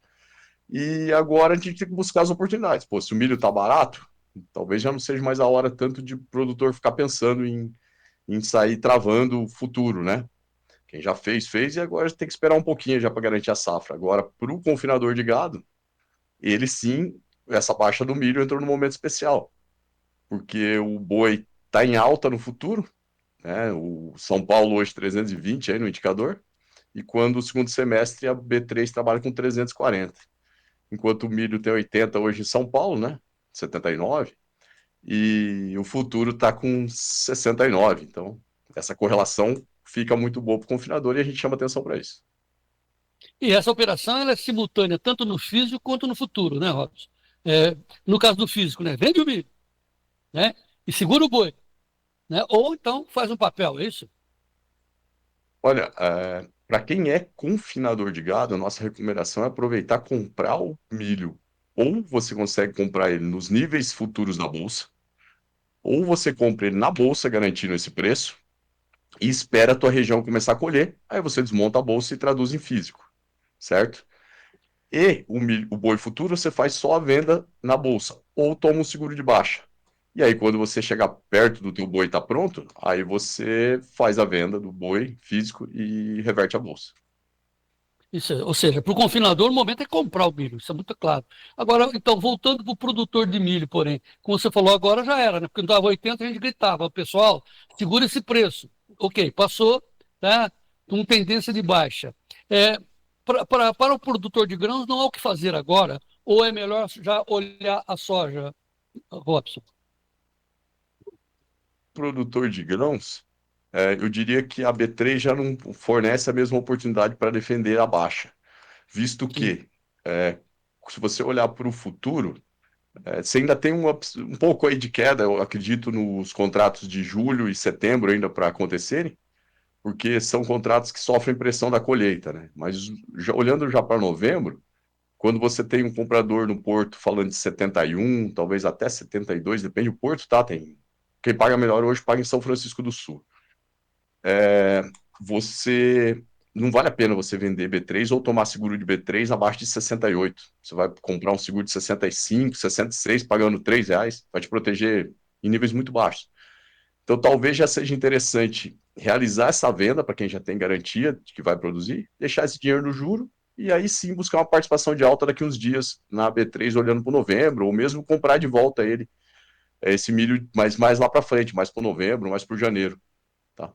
Speaker 14: E agora a gente tem que buscar as oportunidades. Pô, se o milho está barato, talvez já não seja mais a hora tanto de produtor ficar pensando em sair travando o futuro, né? Quem já fez, e agora tem que esperar um pouquinho já para garantir a safra. Agora, para o confinador de gado, ele sim, essa baixa do milho entrou num momento especial, porque o boi está em alta no futuro, né? O São Paulo hoje 320 aí no indicador, e quando o segundo semestre a B3 trabalha com 340, enquanto o milho tem 80 hoje em São Paulo, né? 79, e o futuro está com 69, então essa correlação fica muito boa para o confinador e a gente chama atenção para isso.
Speaker 6: E essa operação ela é simultânea tanto no físico quanto no futuro, né, Robson? No caso do físico, né, vende o milho, né, e segura o boi, né, ou então faz um papel, é isso?
Speaker 14: Olha, para quem é confinador de gado, a nossa recomendação é aproveitar comprar o milho. Ou você consegue comprar ele nos níveis futuros da bolsa, ou você compra ele na bolsa garantindo esse preço e espera a tua região começar a colher, aí você desmonta a bolsa e traduz em físico, certo? E o boi futuro você faz só a venda na bolsa, ou toma um seguro de baixa. E aí quando você chegar perto do teu boi estar pronto, aí você faz a venda do boi físico e reverte a bolsa.
Speaker 6: Isso, ou seja, para o confinador o momento é comprar o milho, isso é muito claro. Agora, então, voltando para o produtor de milho, porém, como você falou agora já era, né? Porque não estava 80, a gente gritava, pessoal, segura esse preço. Ok, passou, tá? Com tendência de baixa. Para o produtor de grãos não há o que fazer agora, ou é melhor já olhar a soja, Robson?
Speaker 14: Produtor de grãos, eu diria que a B3 já não fornece a mesma oportunidade para defender a baixa, visto que, se você olhar para o futuro, você ainda tem um pouco aí de queda, eu acredito, nos contratos de julho e setembro ainda para acontecerem, porque são contratos que sofrem pressão da colheita, né? Mas olhando já para novembro, quando você tem um comprador no porto falando de 71, talvez até 72, depende do porto, tá? Quem paga melhor hoje paga em São Francisco do Sul. Você não vale a pena você vender B3 ou tomar seguro de B3 abaixo de 68. Você vai comprar um seguro de 65, 66, pagando R$3, vai te proteger em níveis muito baixos. Então, talvez já seja interessante realizar essa venda para quem já tem garantia de que vai produzir, deixar esse dinheiro no juro e aí sim buscar uma participação de alta daqui uns dias na B3 olhando para o novembro, ou mesmo comprar de volta ele, esse milho mais lá para frente, mais para novembro, mais para janeiro. Tá?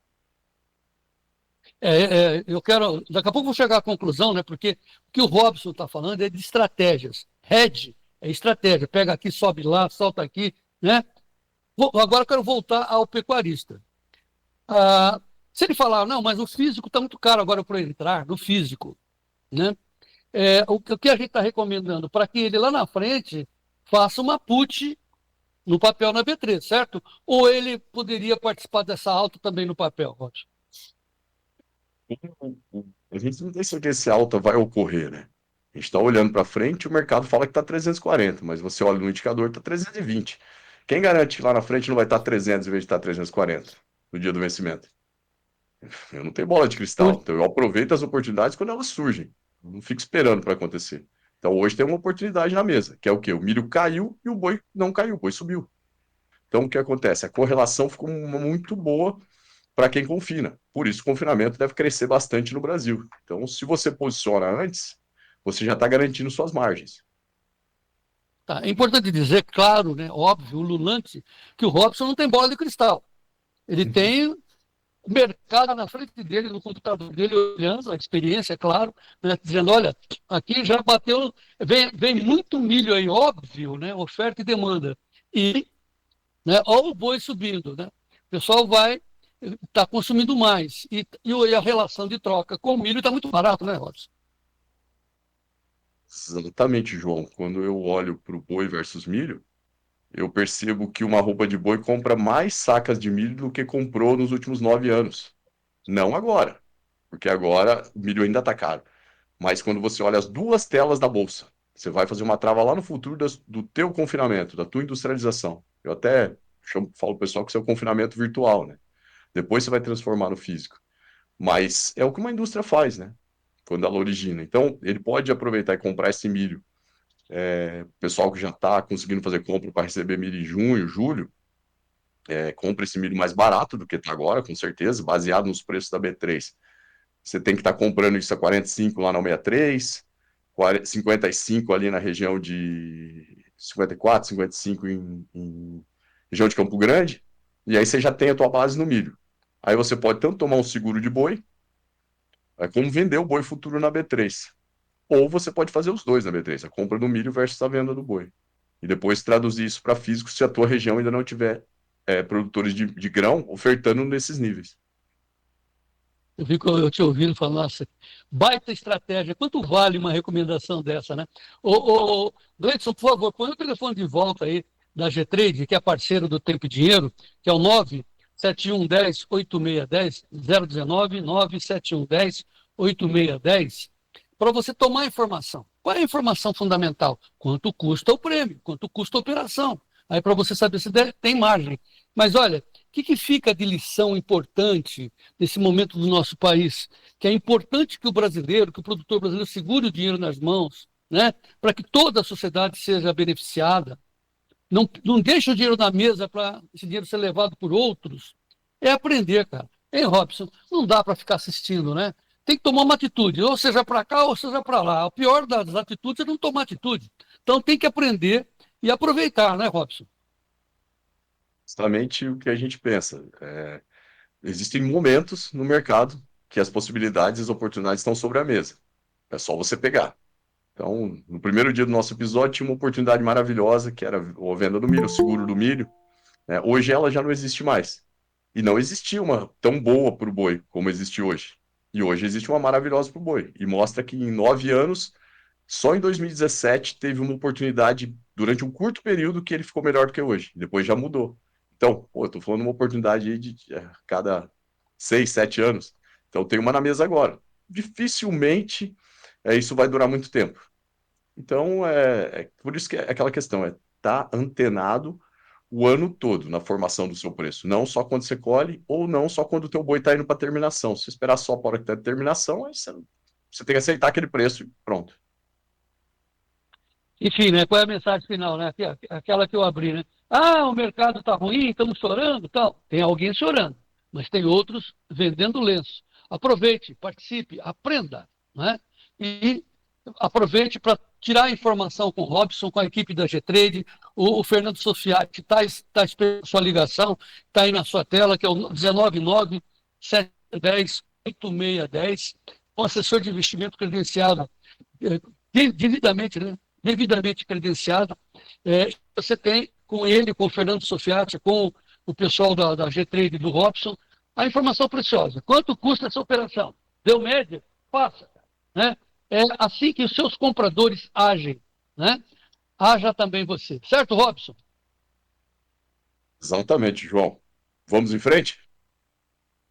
Speaker 6: Eu quero, daqui a pouco vou chegar à conclusão, né? Porque o que o Robson está falando é de estratégias. Hedge é estratégia, pega aqui, sobe lá, solta aqui, né? Agora eu quero voltar ao pecuarista. Se ele falar, não, mas o físico está muito caro agora para entrar, no físico, né? O que a gente está recomendando? Para que ele lá na frente faça uma put no papel na B3, certo? Ou ele poderia participar dessa alta também no papel, Robson?
Speaker 14: A gente não tem certeza que esse alta vai ocorrer, né? A gente está olhando para frente, o mercado fala que está 340, mas você olha no indicador, está 320. Quem garante que lá na frente não vai estar 300 em vez de estar 340 no dia do vencimento? Eu não tenho bola de cristal, então eu aproveito as oportunidades quando elas surgem. Eu não fico esperando para acontecer. Então hoje tem uma oportunidade na mesa, que é o quê? O milho caiu e o boi não caiu, o boi subiu. Então o que acontece? A correlação ficou muito boa para quem confina. Por isso o confinamento deve crescer bastante no Brasil. Então se você posiciona antes, você já está garantindo suas margens.
Speaker 6: Tá. É importante dizer, claro, né, óbvio, o Lulante, que o Robson não tem bola de cristal. Ele tem o mercado na frente dele, no computador dele, olhando a experiência, claro, né, dizendo, olha, aqui já bateu, vem muito milho aí, óbvio, né, oferta e demanda. E, né, olha o boi subindo, né? O pessoal está consumindo mais. E a relação de troca com o milho está muito barato, né, Robson?
Speaker 14: Exatamente, João. Quando eu olho para o boi versus milho, eu percebo que uma roupa de boi compra mais sacas de milho do que comprou nos últimos 9 anos. Não agora, porque agora o milho ainda está caro. Mas quando você olha as duas telas da bolsa, você vai fazer uma trava lá no futuro do teu confinamento, da tua industrialização. Eu até falo para o pessoal que isso é o confinamento virtual, né? Depois você vai transformar no físico. Mas é o que uma indústria faz, né? Quando ela origina. Então, ele pode aproveitar e comprar esse milho. O pessoal que já está conseguindo fazer compra para receber milho em junho, julho, compra esse milho mais barato do que está agora, com certeza, baseado nos preços da B3. Você tem que estar comprando isso a 45 lá na 63, 55 ali na região de 54, 55 em região de Campo Grande, e aí você já tem a tua base no milho. Aí você pode tanto tomar um seguro de boi, como vender o boi futuro na B3. Ou você pode fazer os dois na B3, a compra do milho versus a venda do boi. E depois traduzir isso para físico se a tua região ainda não tiver produtores de grão ofertando nesses níveis.
Speaker 6: Eu te ouvindo falar, nossa, baita estratégia. Quanto vale uma recomendação dessa, né? Gleidson, por favor, põe o telefone de volta aí da G-Trade, que é parceiro do Tempo e Dinheiro, que é o 97110-8610, 019-97110-8610, para você tomar informação. Qual é a informação fundamental? Quanto custa o prêmio, quanto custa a operação. Aí para você saber se tem margem. Mas olha, o que fica de lição importante nesse momento do nosso país? Que é importante que o produtor brasileiro segure o dinheiro nas mãos, né? Para que toda a sociedade seja beneficiada. Não deixe o dinheiro na mesa para esse dinheiro ser levado por outros. É aprender, cara. Hein, Robson? Não dá para ficar assistindo, né? Tem que tomar uma atitude, ou seja para cá, ou seja para lá. O pior das atitudes é não tomar atitude. Então tem que aprender e aproveitar, né, Robson?
Speaker 14: Justamente o que a gente pensa. Existem momentos no mercado que as possibilidades e as oportunidades estão sobre a mesa. É só você pegar. Então, no primeiro dia do nosso episódio, tinha uma oportunidade maravilhosa, que era a venda do milho, o seguro do milho. Hoje ela já não existe mais. E não existia uma tão boa para o boi como existe hoje. E hoje existe uma maravilhosa para o boi. E mostra que em 9 anos, só em 2017, teve uma oportunidade, durante um curto período, que ele ficou melhor do que hoje. Depois já mudou. Então, eu estou falando uma oportunidade aí de cada 6, 7 anos. Então, tem uma na mesa agora. Dificilmente isso vai durar muito tempo. Então, por isso que é aquela questão, estar antenado o ano todo na formação do seu preço. Não só quando você colhe, ou não só quando o teu boi está indo para terminação. Se você esperar só para a hora que está de terminação, aí você tem que aceitar aquele preço e pronto.
Speaker 6: Enfim, né? Qual é a mensagem final, né? Aquela que eu abri, né? O mercado está ruim, estamos chorando, tal. Tem alguém chorando, mas tem outros vendendo lenço. Aproveite, participe, aprenda, né? E aproveite para tirar informação com o Robson, com a equipe da G-Trade, o Fernando Sofiati está esperando a sua ligação, está aí na sua tela, que é o 199-710-8610. 8610, um assessor de investimento credenciado, devidamente, né? Devidamente credenciado. Você tem com ele, com o Fernando Sofiati, com o pessoal da G-Trade do Robson, a informação preciosa. Quanto custa essa operação? Deu média? Faça. Né? É assim que os seus compradores agem. Né? Haja também você. Certo, Robson?
Speaker 14: Exatamente, João. Vamos em frente?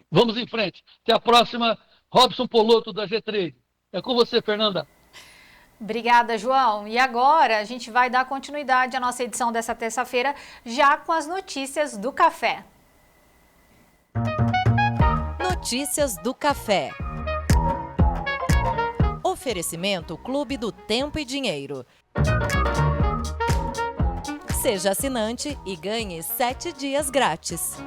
Speaker 6: Vamos em frente. Até a próxima. Robson Poloto, da G-Trade. É com você, Fernanda.
Speaker 2: Obrigada, João. E agora a gente vai dar continuidade à nossa edição dessa terça-feira, já com as notícias do café.
Speaker 15: Notícias do café. Oferecimento Clube do Tempo e Dinheiro. Seja assinante e ganhe 7 dias grátis.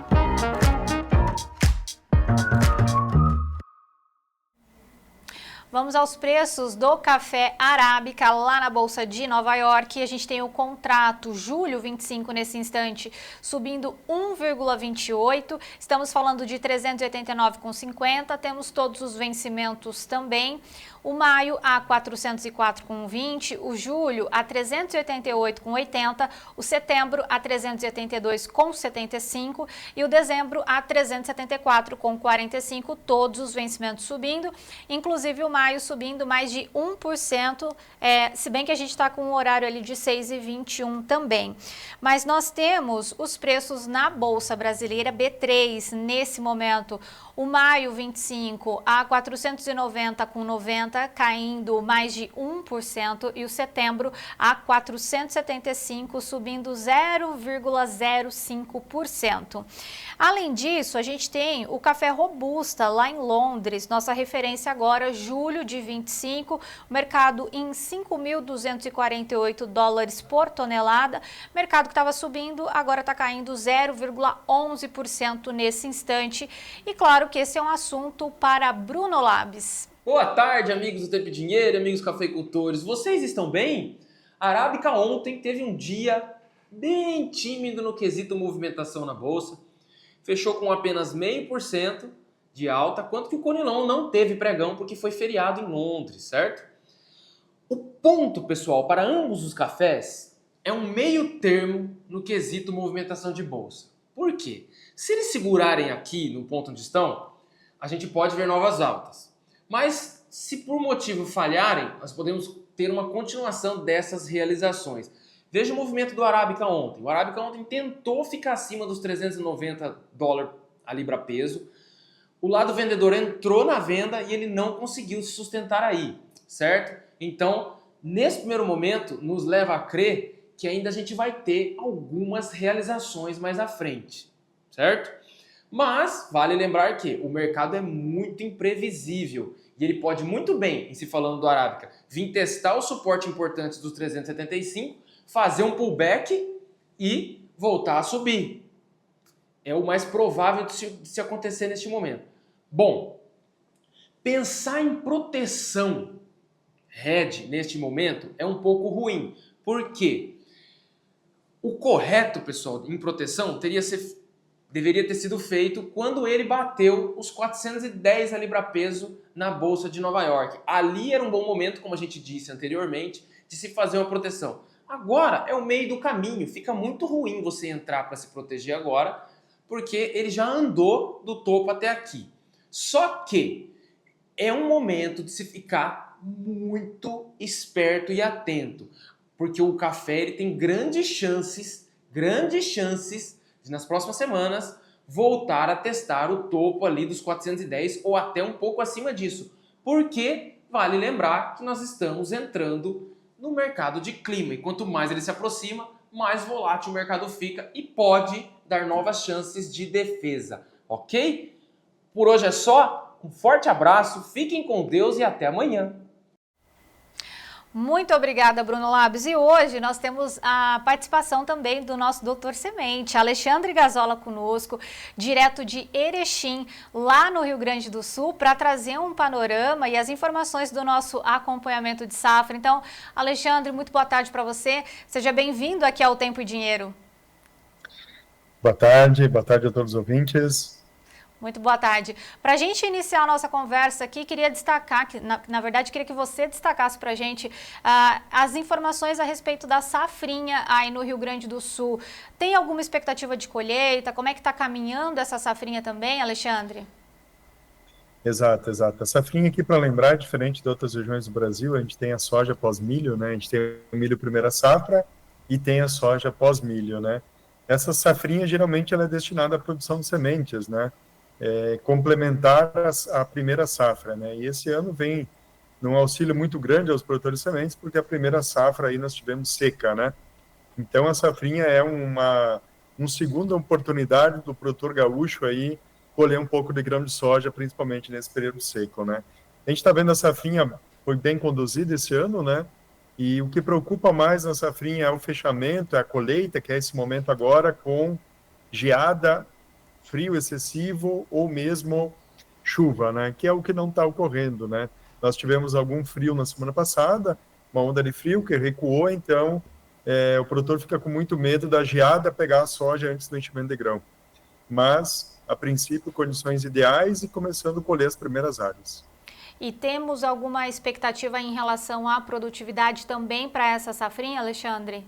Speaker 2: Vamos aos preços do café arábica lá na Bolsa de Nova York. A gente tem o contrato julho 25 nesse instante subindo 1,28. Estamos falando de 389,50. Temos todos os vencimentos também. O maio a 404,20, o julho a 388,80, o setembro a 382,75 e o dezembro a 374,45, todos os vencimentos subindo, inclusive o maio subindo mais de 1%, se bem que a gente está com um horário ali de 6h21 também. Mas nós temos os preços na Bolsa Brasileira B3 nesse momento. O maio 25 a 490,90, caindo mais de 1%, e o setembro a 475, subindo 0,05%. Além disso, a gente tem o café robusta lá em Londres, nossa referência agora, julho de 25, o mercado em 5.248 dólares por tonelada, mercado que estava subindo, agora está caindo 0,11% nesse instante, e claro que esse é um assunto para Bruno Labs.
Speaker 16: Boa tarde, amigos do Tempo e Dinheiro, amigos cafeicultores. Vocês estão bem? A Arábica ontem teve um dia bem tímido no quesito movimentação na Bolsa. Fechou com apenas 0,5% de alta, quanto que o Conilon não teve pregão porque foi feriado em Londres, certo? O ponto, pessoal, para ambos os cafés é um meio termo no quesito movimentação de Bolsa. Por quê? Se eles segurarem aqui no ponto onde estão, a gente pode ver novas altas. Mas, se por motivo falharem, nós podemos ter uma continuação dessas realizações. Veja o movimento do Arábica ontem. O Arábica ontem tentou ficar acima dos 390 dólares a libra peso. O lado vendedor entrou na venda e ele não conseguiu se sustentar aí, certo? Então, nesse primeiro momento, nos leva a crer que ainda a gente vai ter algumas realizações mais à frente, certo? Mas vale lembrar que o mercado é muito imprevisível e ele pode muito bem, em se falando do Arábica, vir testar o suporte importante dos 375, fazer um pullback e voltar a subir. É o mais provável de se acontecer neste momento. Bom, pensar em proteção hedge neste momento é um pouco ruim. Por quê? O correto, pessoal, em proteção deveria ter sido feito quando ele bateu os 410 a libra peso na Bolsa de Nova York. Ali era um bom momento, como a gente disse anteriormente, de se fazer uma proteção. Agora é o meio do caminho, fica muito ruim você entrar para se proteger agora, porque ele já andou do topo até aqui. Só que é um momento de se ficar muito esperto e atento, porque o café ele tem grandes chances de, nas próximas semanas, voltar a testar o topo ali dos 410 ou até um pouco acima disso. Porque vale lembrar que nós estamos entrando no mercado de clima. E quanto mais ele se aproxima, mais volátil o mercado fica e pode dar novas chances de defesa. Ok? Por hoje é só. Um forte abraço, fiquem com Deus e até amanhã.
Speaker 2: Muito obrigada, Bruno Labs. E hoje nós temos a participação também do nosso doutor Semente, Alexandre Gazola conosco, direto de Erechim, lá no Rio Grande do Sul, para trazer um panorama e as informações do nosso acompanhamento de safra. Então, Alexandre, muito boa tarde para você. Seja bem-vindo aqui ao Tempo e Dinheiro.
Speaker 17: Boa tarde a todos os ouvintes.
Speaker 2: Muito boa tarde. Para a gente iniciar a nossa conversa aqui, queria destacar, na verdade, queria que você destacasse para a gente as informações a respeito da safrinha aí no Rio Grande do Sul. Tem alguma expectativa de colheita? Como é que está caminhando essa safrinha também, Alexandre?
Speaker 17: Exato. A safrinha aqui, para lembrar, é diferente de outras regiões do Brasil, a gente tem a soja pós-milho, né? A gente tem o milho primeira safra e tem a soja pós-milho, né? Essa safrinha, geralmente, ela é destinada à produção de sementes, né? Complementar a primeira safra, né? E esse ano vem num auxílio muito grande aos produtores de sementes, porque a primeira safra aí nós tivemos seca, né? Então, a safrinha é uma segunda oportunidade do produtor gaúcho aí colher um pouco de grão de soja, principalmente nesse período seco, né? A gente está vendo a safrinha foi bem conduzida esse ano, né? E o que preocupa mais na safrinha é o fechamento, é a colheita, que é esse momento agora com geada, frio excessivo ou mesmo chuva, né? Que é o que não está ocorrendo, né? Nós tivemos algum frio na semana passada, uma onda de frio que recuou, então o produtor fica com muito medo da geada pegar a soja antes do enchimento de grão. Mas, a princípio, condições ideais e começando a colher as primeiras áreas.
Speaker 2: E temos alguma expectativa em relação à produtividade também para essa safrinha, Alexandre?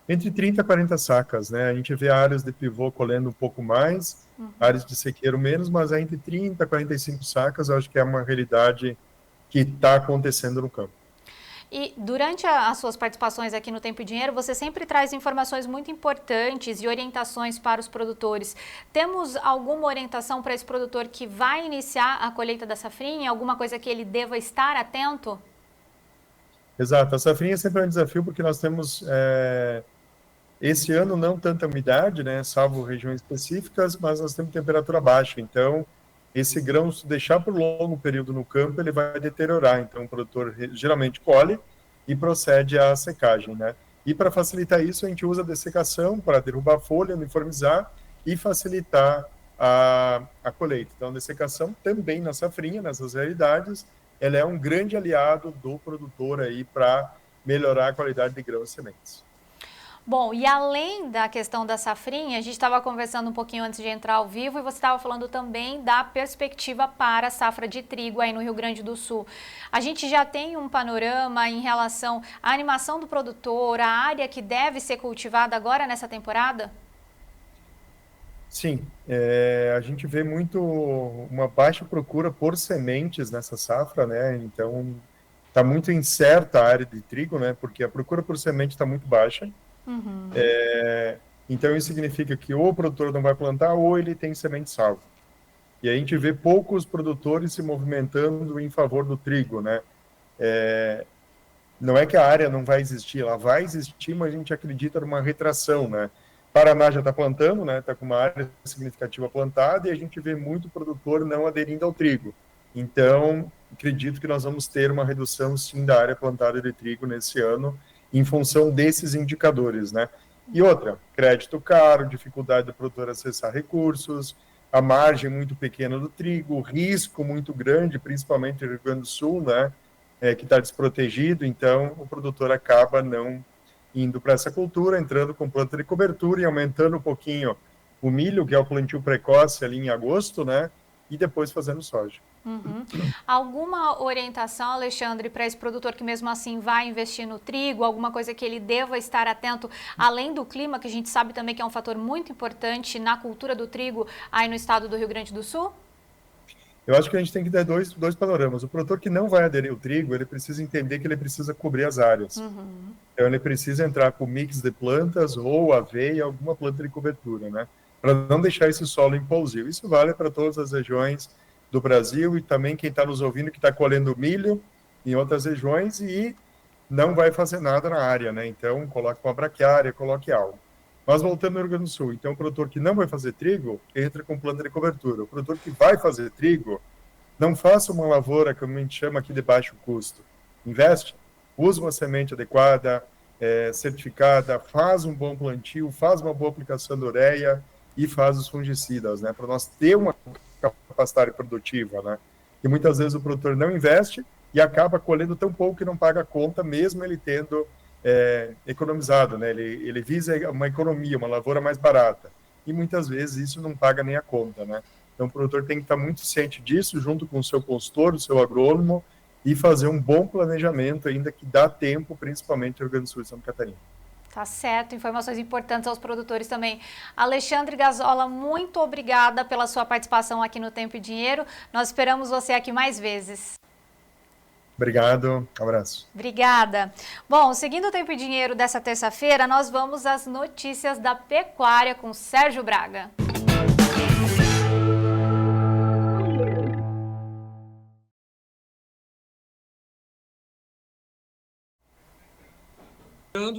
Speaker 17: Entre 30 a 40 sacas, né? A gente vê áreas de pivô colhendo um pouco mais, áreas de sequeiro menos, mas é entre 30 a 45 sacas, eu acho que é uma realidade que está acontecendo no campo.
Speaker 2: E durante as suas participações aqui no Tempo e Dinheiro, você sempre traz informações muito importantes e orientações para os produtores. Temos alguma orientação para esse produtor que vai iniciar a colheita da safrinha? Alguma coisa que ele deva estar atento?
Speaker 17: Exato, a safrinha sempre é um desafio porque nós temos, esse ano, não tanta umidade, né, salvo regiões específicas, mas nós temos temperatura baixa, então esse grão, se deixar por longo período no campo, ele vai deteriorar. Então, o produtor geralmente colhe e procede à secagem, né? E para facilitar isso, a gente usa a dessecação para derrubar a folha, uniformizar e facilitar a colheita. Então, a dessecação também na safrinha, nessas realidades, ela é um grande aliado do produtor aí para melhorar a qualidade de grãos e sementes.
Speaker 2: Bom, e além da questão da safrinha, a gente estava conversando um pouquinho antes de entrar ao vivo e você estava falando também da perspectiva para a safra de trigo aí no Rio Grande do Sul. A gente já tem um panorama em relação à animação do produtor, a área que deve ser cultivada agora nessa temporada?
Speaker 17: Sim, a gente vê muito uma baixa procura por sementes nessa safra, né? Então, está muito incerta a área de trigo, né? Porque a procura por semente está muito baixa. Então isso significa que ou o produtor não vai plantar ou ele tem semente salva. E a gente vê poucos produtores se movimentando em favor do trigo, né? Não é que a área não vai existir, ela vai existir, mas a gente acredita numa retração, né? Paraná já está plantando, né? Está com uma área significativa plantada e a gente vê muito produtor não aderindo ao trigo. Então, acredito que nós vamos ter uma redução, sim, da área plantada de trigo nesse ano, em função desses indicadores, né? E outra, crédito caro, dificuldade do produtor acessar recursos, a margem muito pequena do trigo, risco muito grande, principalmente no Rio Grande do Sul, né? Que está desprotegido, então o produtor acaba não indo para essa cultura, entrando com planta de cobertura e aumentando um pouquinho o milho, que é o plantio precoce ali em agosto, né? E depois fazendo soja.
Speaker 2: Alguma orientação, Alexandre, para esse produtor que mesmo assim vai investir no trigo, alguma coisa que ele deva estar atento, além do clima, que a gente sabe também que é um fator muito importante na cultura do trigo aí no estado do Rio Grande do Sul?
Speaker 17: Eu acho que a gente tem que dar dois panoramas. O produtor que não vai aderir ao trigo, ele precisa entender que ele precisa cobrir as áreas. Então ele precisa entrar com mix de plantas ou aveia, alguma planta de cobertura, né? Para não deixar esse solo impulsivo. Isso vale para todas as regiões do Brasil e também quem está nos ouvindo que está colhendo milho em outras regiões e não vai fazer nada na área, né? Então, coloque uma braquiária, coloque algo. Mas voltando no Rio Grande do Sul, então o produtor que não vai fazer trigo, entra com planta de cobertura. O produtor que vai fazer trigo, não faça uma lavoura, como a gente chama aqui, de baixo custo. Investe, usa uma semente adequada, certificada, faz um bom plantio, faz uma boa aplicação de ureia e faz os fungicidas, né? Para nós ter uma capacidade produtiva, né? E muitas vezes o produtor não investe e acaba colhendo tão pouco que não paga a conta, mesmo ele tendo economizado, né? Ele visa uma economia, uma lavoura mais barata. E muitas vezes isso não paga nem a conta, né? Então o produtor tem que estar muito ciente disso, junto com o seu consultor, o seu agrônomo, e fazer um bom planejamento, ainda que dá tempo, principalmente no Rio Grande do Sul e Santa Catarina.
Speaker 2: Tá certo, informações importantes aos produtores também. Alexandre Gazola, muito obrigada pela sua participação aqui no Tempo e Dinheiro. Nós esperamos você aqui mais vezes.
Speaker 17: Obrigado, abraço.
Speaker 2: Obrigada. Bom, seguindo o Tempo e Dinheiro dessa terça-feira, nós vamos às notícias da pecuária com Sérgio Braga.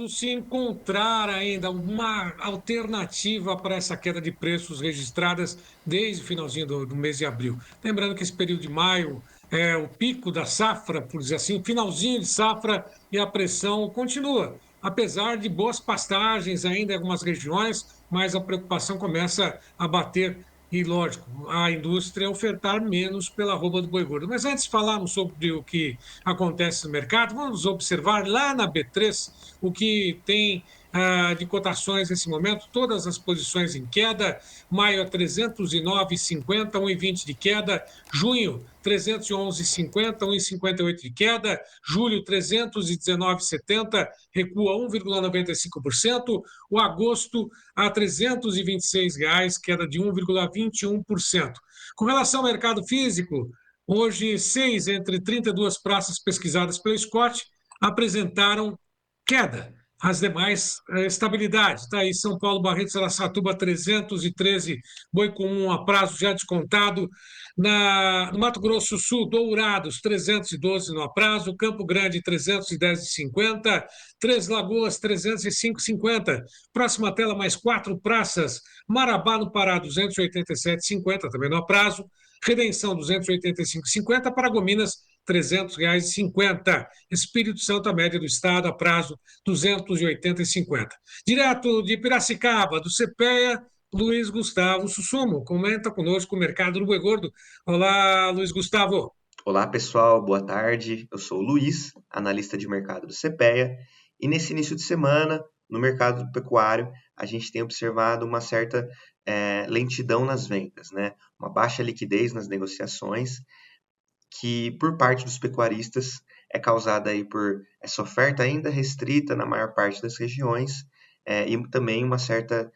Speaker 3: Se encontrar ainda uma alternativa para essa queda de preços registradas desde o finalzinho do mês de abril. Lembrando que esse período de maio é o pico da safra, por dizer assim, finalzinho de safra, e a pressão continua. Apesar de boas pastagens ainda em algumas regiões, mas a preocupação começa a bater. E, lógico, a indústria ofertar menos pela arroba do boi gordo. Mas antes de falarmos sobre o que acontece no mercado, vamos observar lá na B3 o que tem de cotações nesse momento. Todas as posições em queda. Maio a 309,50, 1,20 de queda. Junho, 311,50, 1,58 de queda. Julho, 319,70, recua 1,95%. O agosto a R$ 326,00, queda de 1,21%. Com relação ao mercado físico, hoje 6 entre 32 praças pesquisadas pelo Scott apresentaram queda. As demais, estabilidade. Está aí São Paulo, Barretos, Araçatuba, 313, boi comum a prazo já descontado. No Mato Grosso do Sul, Dourados, 312 no aprazo. Campo Grande, 310,50. Três Lagoas, 305,50. Próxima tela, mais 4 praças. Marabá, no Pará, 287,50, também no aprazo. Redenção, 285,50. Paragominas, R$ 300,50. Espírito Santo, a média do estado, a prazo, 280,50. Direto de Piracicaba, do CPEA, Luiz Gustavo Sussumo. Comenta conosco o mercado do boi gordo. Olá, Luiz Gustavo.
Speaker 18: Olá, pessoal. Boa tarde. Eu sou o Luiz, analista de mercado do CPEA. E nesse início de semana, no mercado pecuário, a gente tem observado uma certa lentidão nas vendas, né? Uma baixa liquidez nas negociações, que por parte dos pecuaristas é causada aí por essa oferta ainda restrita na maior parte das regiões e também uma certa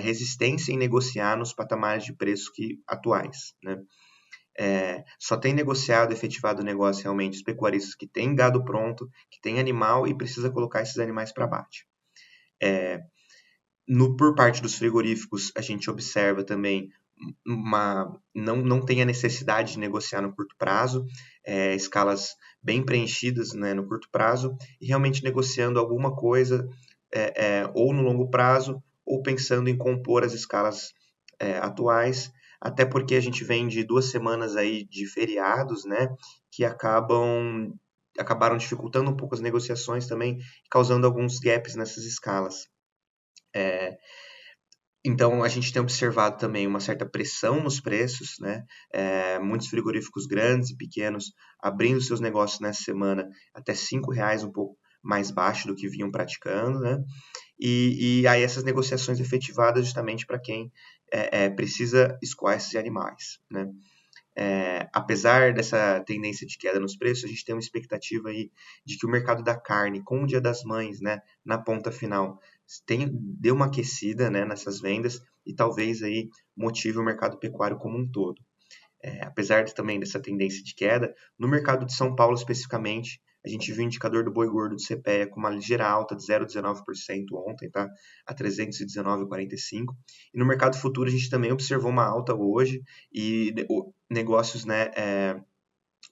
Speaker 18: resistência em negociar nos patamares de preço atuais, né? Só tem negociado, efetivado o negócio realmente os pecuaristas que têm gado pronto, que têm animal e precisa colocar esses animais para abate. Por parte dos frigoríficos, a gente observa também não tem a necessidade de negociar no curto prazo, escalas bem preenchidas, né, no curto prazo, e realmente negociando alguma coisa ou no longo prazo, ou pensando em compor as escalas atuais, até porque a gente vem de 2 semanas aí de feriados, né, que acabaram dificultando um pouco as negociações também, causando alguns gaps nessas escalas. Então, a gente tem observado também uma certa pressão nos preços, né? Muitos frigoríficos grandes e pequenos abrindo seus negócios nessa semana até R$ 5,00, um pouco mais baixo do que vinham praticando, né? E aí essas negociações efetivadas justamente para quem precisa escoar esses animais, né? Apesar dessa tendência de queda nos preços, a gente tem uma expectativa aí de que o mercado da carne, com o Dia das Mães, né, na ponta final, deu uma aquecida, né, nessas vendas e talvez aí motive o mercado pecuário como um todo. Apesar também dessa tendência de queda, no mercado de São Paulo especificamente, a gente viu o indicador do boi gordo do CPEA com uma ligeira alta de 0,19% ontem, tá? A 319,45. E no mercado futuro a gente também observou uma alta hoje e negócios, né,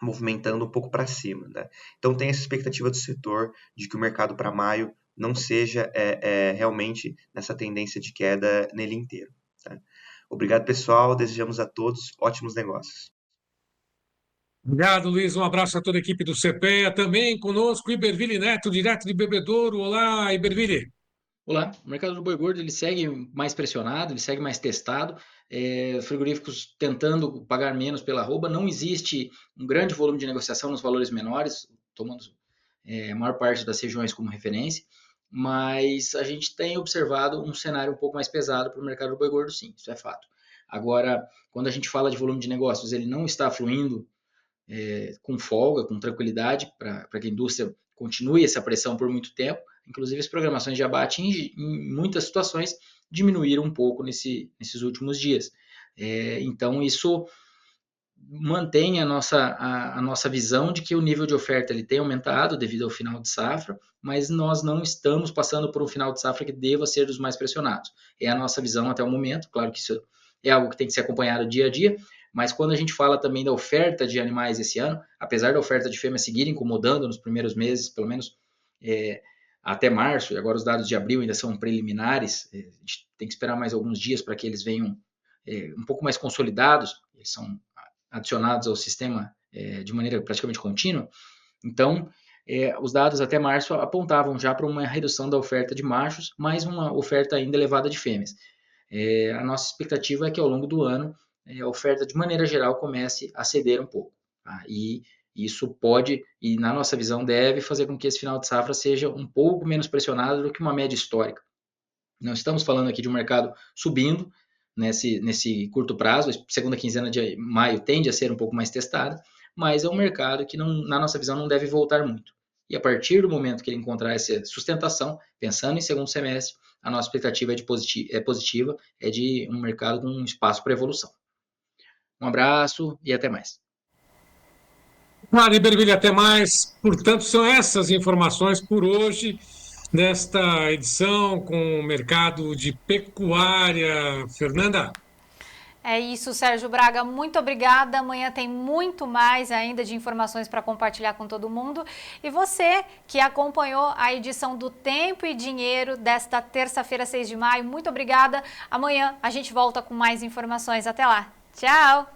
Speaker 18: movimentando um pouco para cima, né? Então tem essa expectativa do setor de que o mercado para maio não seja realmente nessa tendência de queda nele inteiro, tá? Obrigado, pessoal. Desejamos a todos ótimos negócios.
Speaker 3: Obrigado, Luiz. Um abraço a toda a equipe do CPEA. Também conosco, Iberville Neto, direto de Bebedouro. Olá, Iberville.
Speaker 19: Olá, o mercado do boi gordo ele segue mais pressionado, ele segue mais testado, frigoríficos tentando pagar menos pela arroba, não existe um grande volume de negociação nos valores menores, tomando a maior parte das regiões como referência, mas a gente tem observado um cenário um pouco mais pesado para o mercado do boi gordo, sim, isso é fato. Agora, quando a gente fala de volume de negócios, ele não está fluindo com folga, com tranquilidade, para que a indústria continue essa pressão por muito tempo. Inclusive, as programações de abate, em muitas situações, diminuíram um pouco nesses últimos dias. Então, isso mantém a nossa visão de que o nível de oferta ele tem aumentado devido ao final de safra, mas nós não estamos passando por um final de safra que deva ser dos mais pressionados. É a nossa visão até o momento. Claro que isso é algo que tem que ser acompanhado dia a dia, mas quando a gente fala também da oferta de animais esse ano, apesar da oferta de fêmea seguir incomodando nos primeiros meses, pelo menos até março, e agora os dados de abril ainda são preliminares, a gente tem que esperar mais alguns dias para que eles venham um pouco mais consolidados, eles são adicionados ao sistema de maneira praticamente contínua. Então, os dados até março apontavam já para uma redução da oferta de machos, mas uma oferta ainda elevada de fêmeas. A nossa expectativa é que ao longo do ano a oferta, de maneira geral, comece a ceder um pouco. Tá? E isso pode, e na nossa visão, deve fazer com que esse final de safra seja um pouco menos pressionado do que uma média histórica. Não estamos falando aqui de um mercado subindo nesse curto prazo, a segunda quinzena de maio tende a ser um pouco mais testada, mas é um mercado que, na nossa visão, não deve voltar muito. E a partir do momento que ele encontrar essa sustentação, pensando em segundo semestre, a nossa expectativa é positiva, é de um mercado com um espaço para evolução. Um abraço e até mais.
Speaker 3: Mário Iberville, até mais. Portanto, são essas informações por hoje, nesta edição com o mercado de pecuária. Fernanda?
Speaker 2: É isso, Sérgio Braga, muito obrigada. Amanhã tem muito mais ainda de informações para compartilhar com todo mundo. E você que acompanhou a edição do Tempo e Dinheiro desta terça-feira, 6 de maio, muito obrigada. Amanhã a gente volta com mais informações. Até lá. Tchau!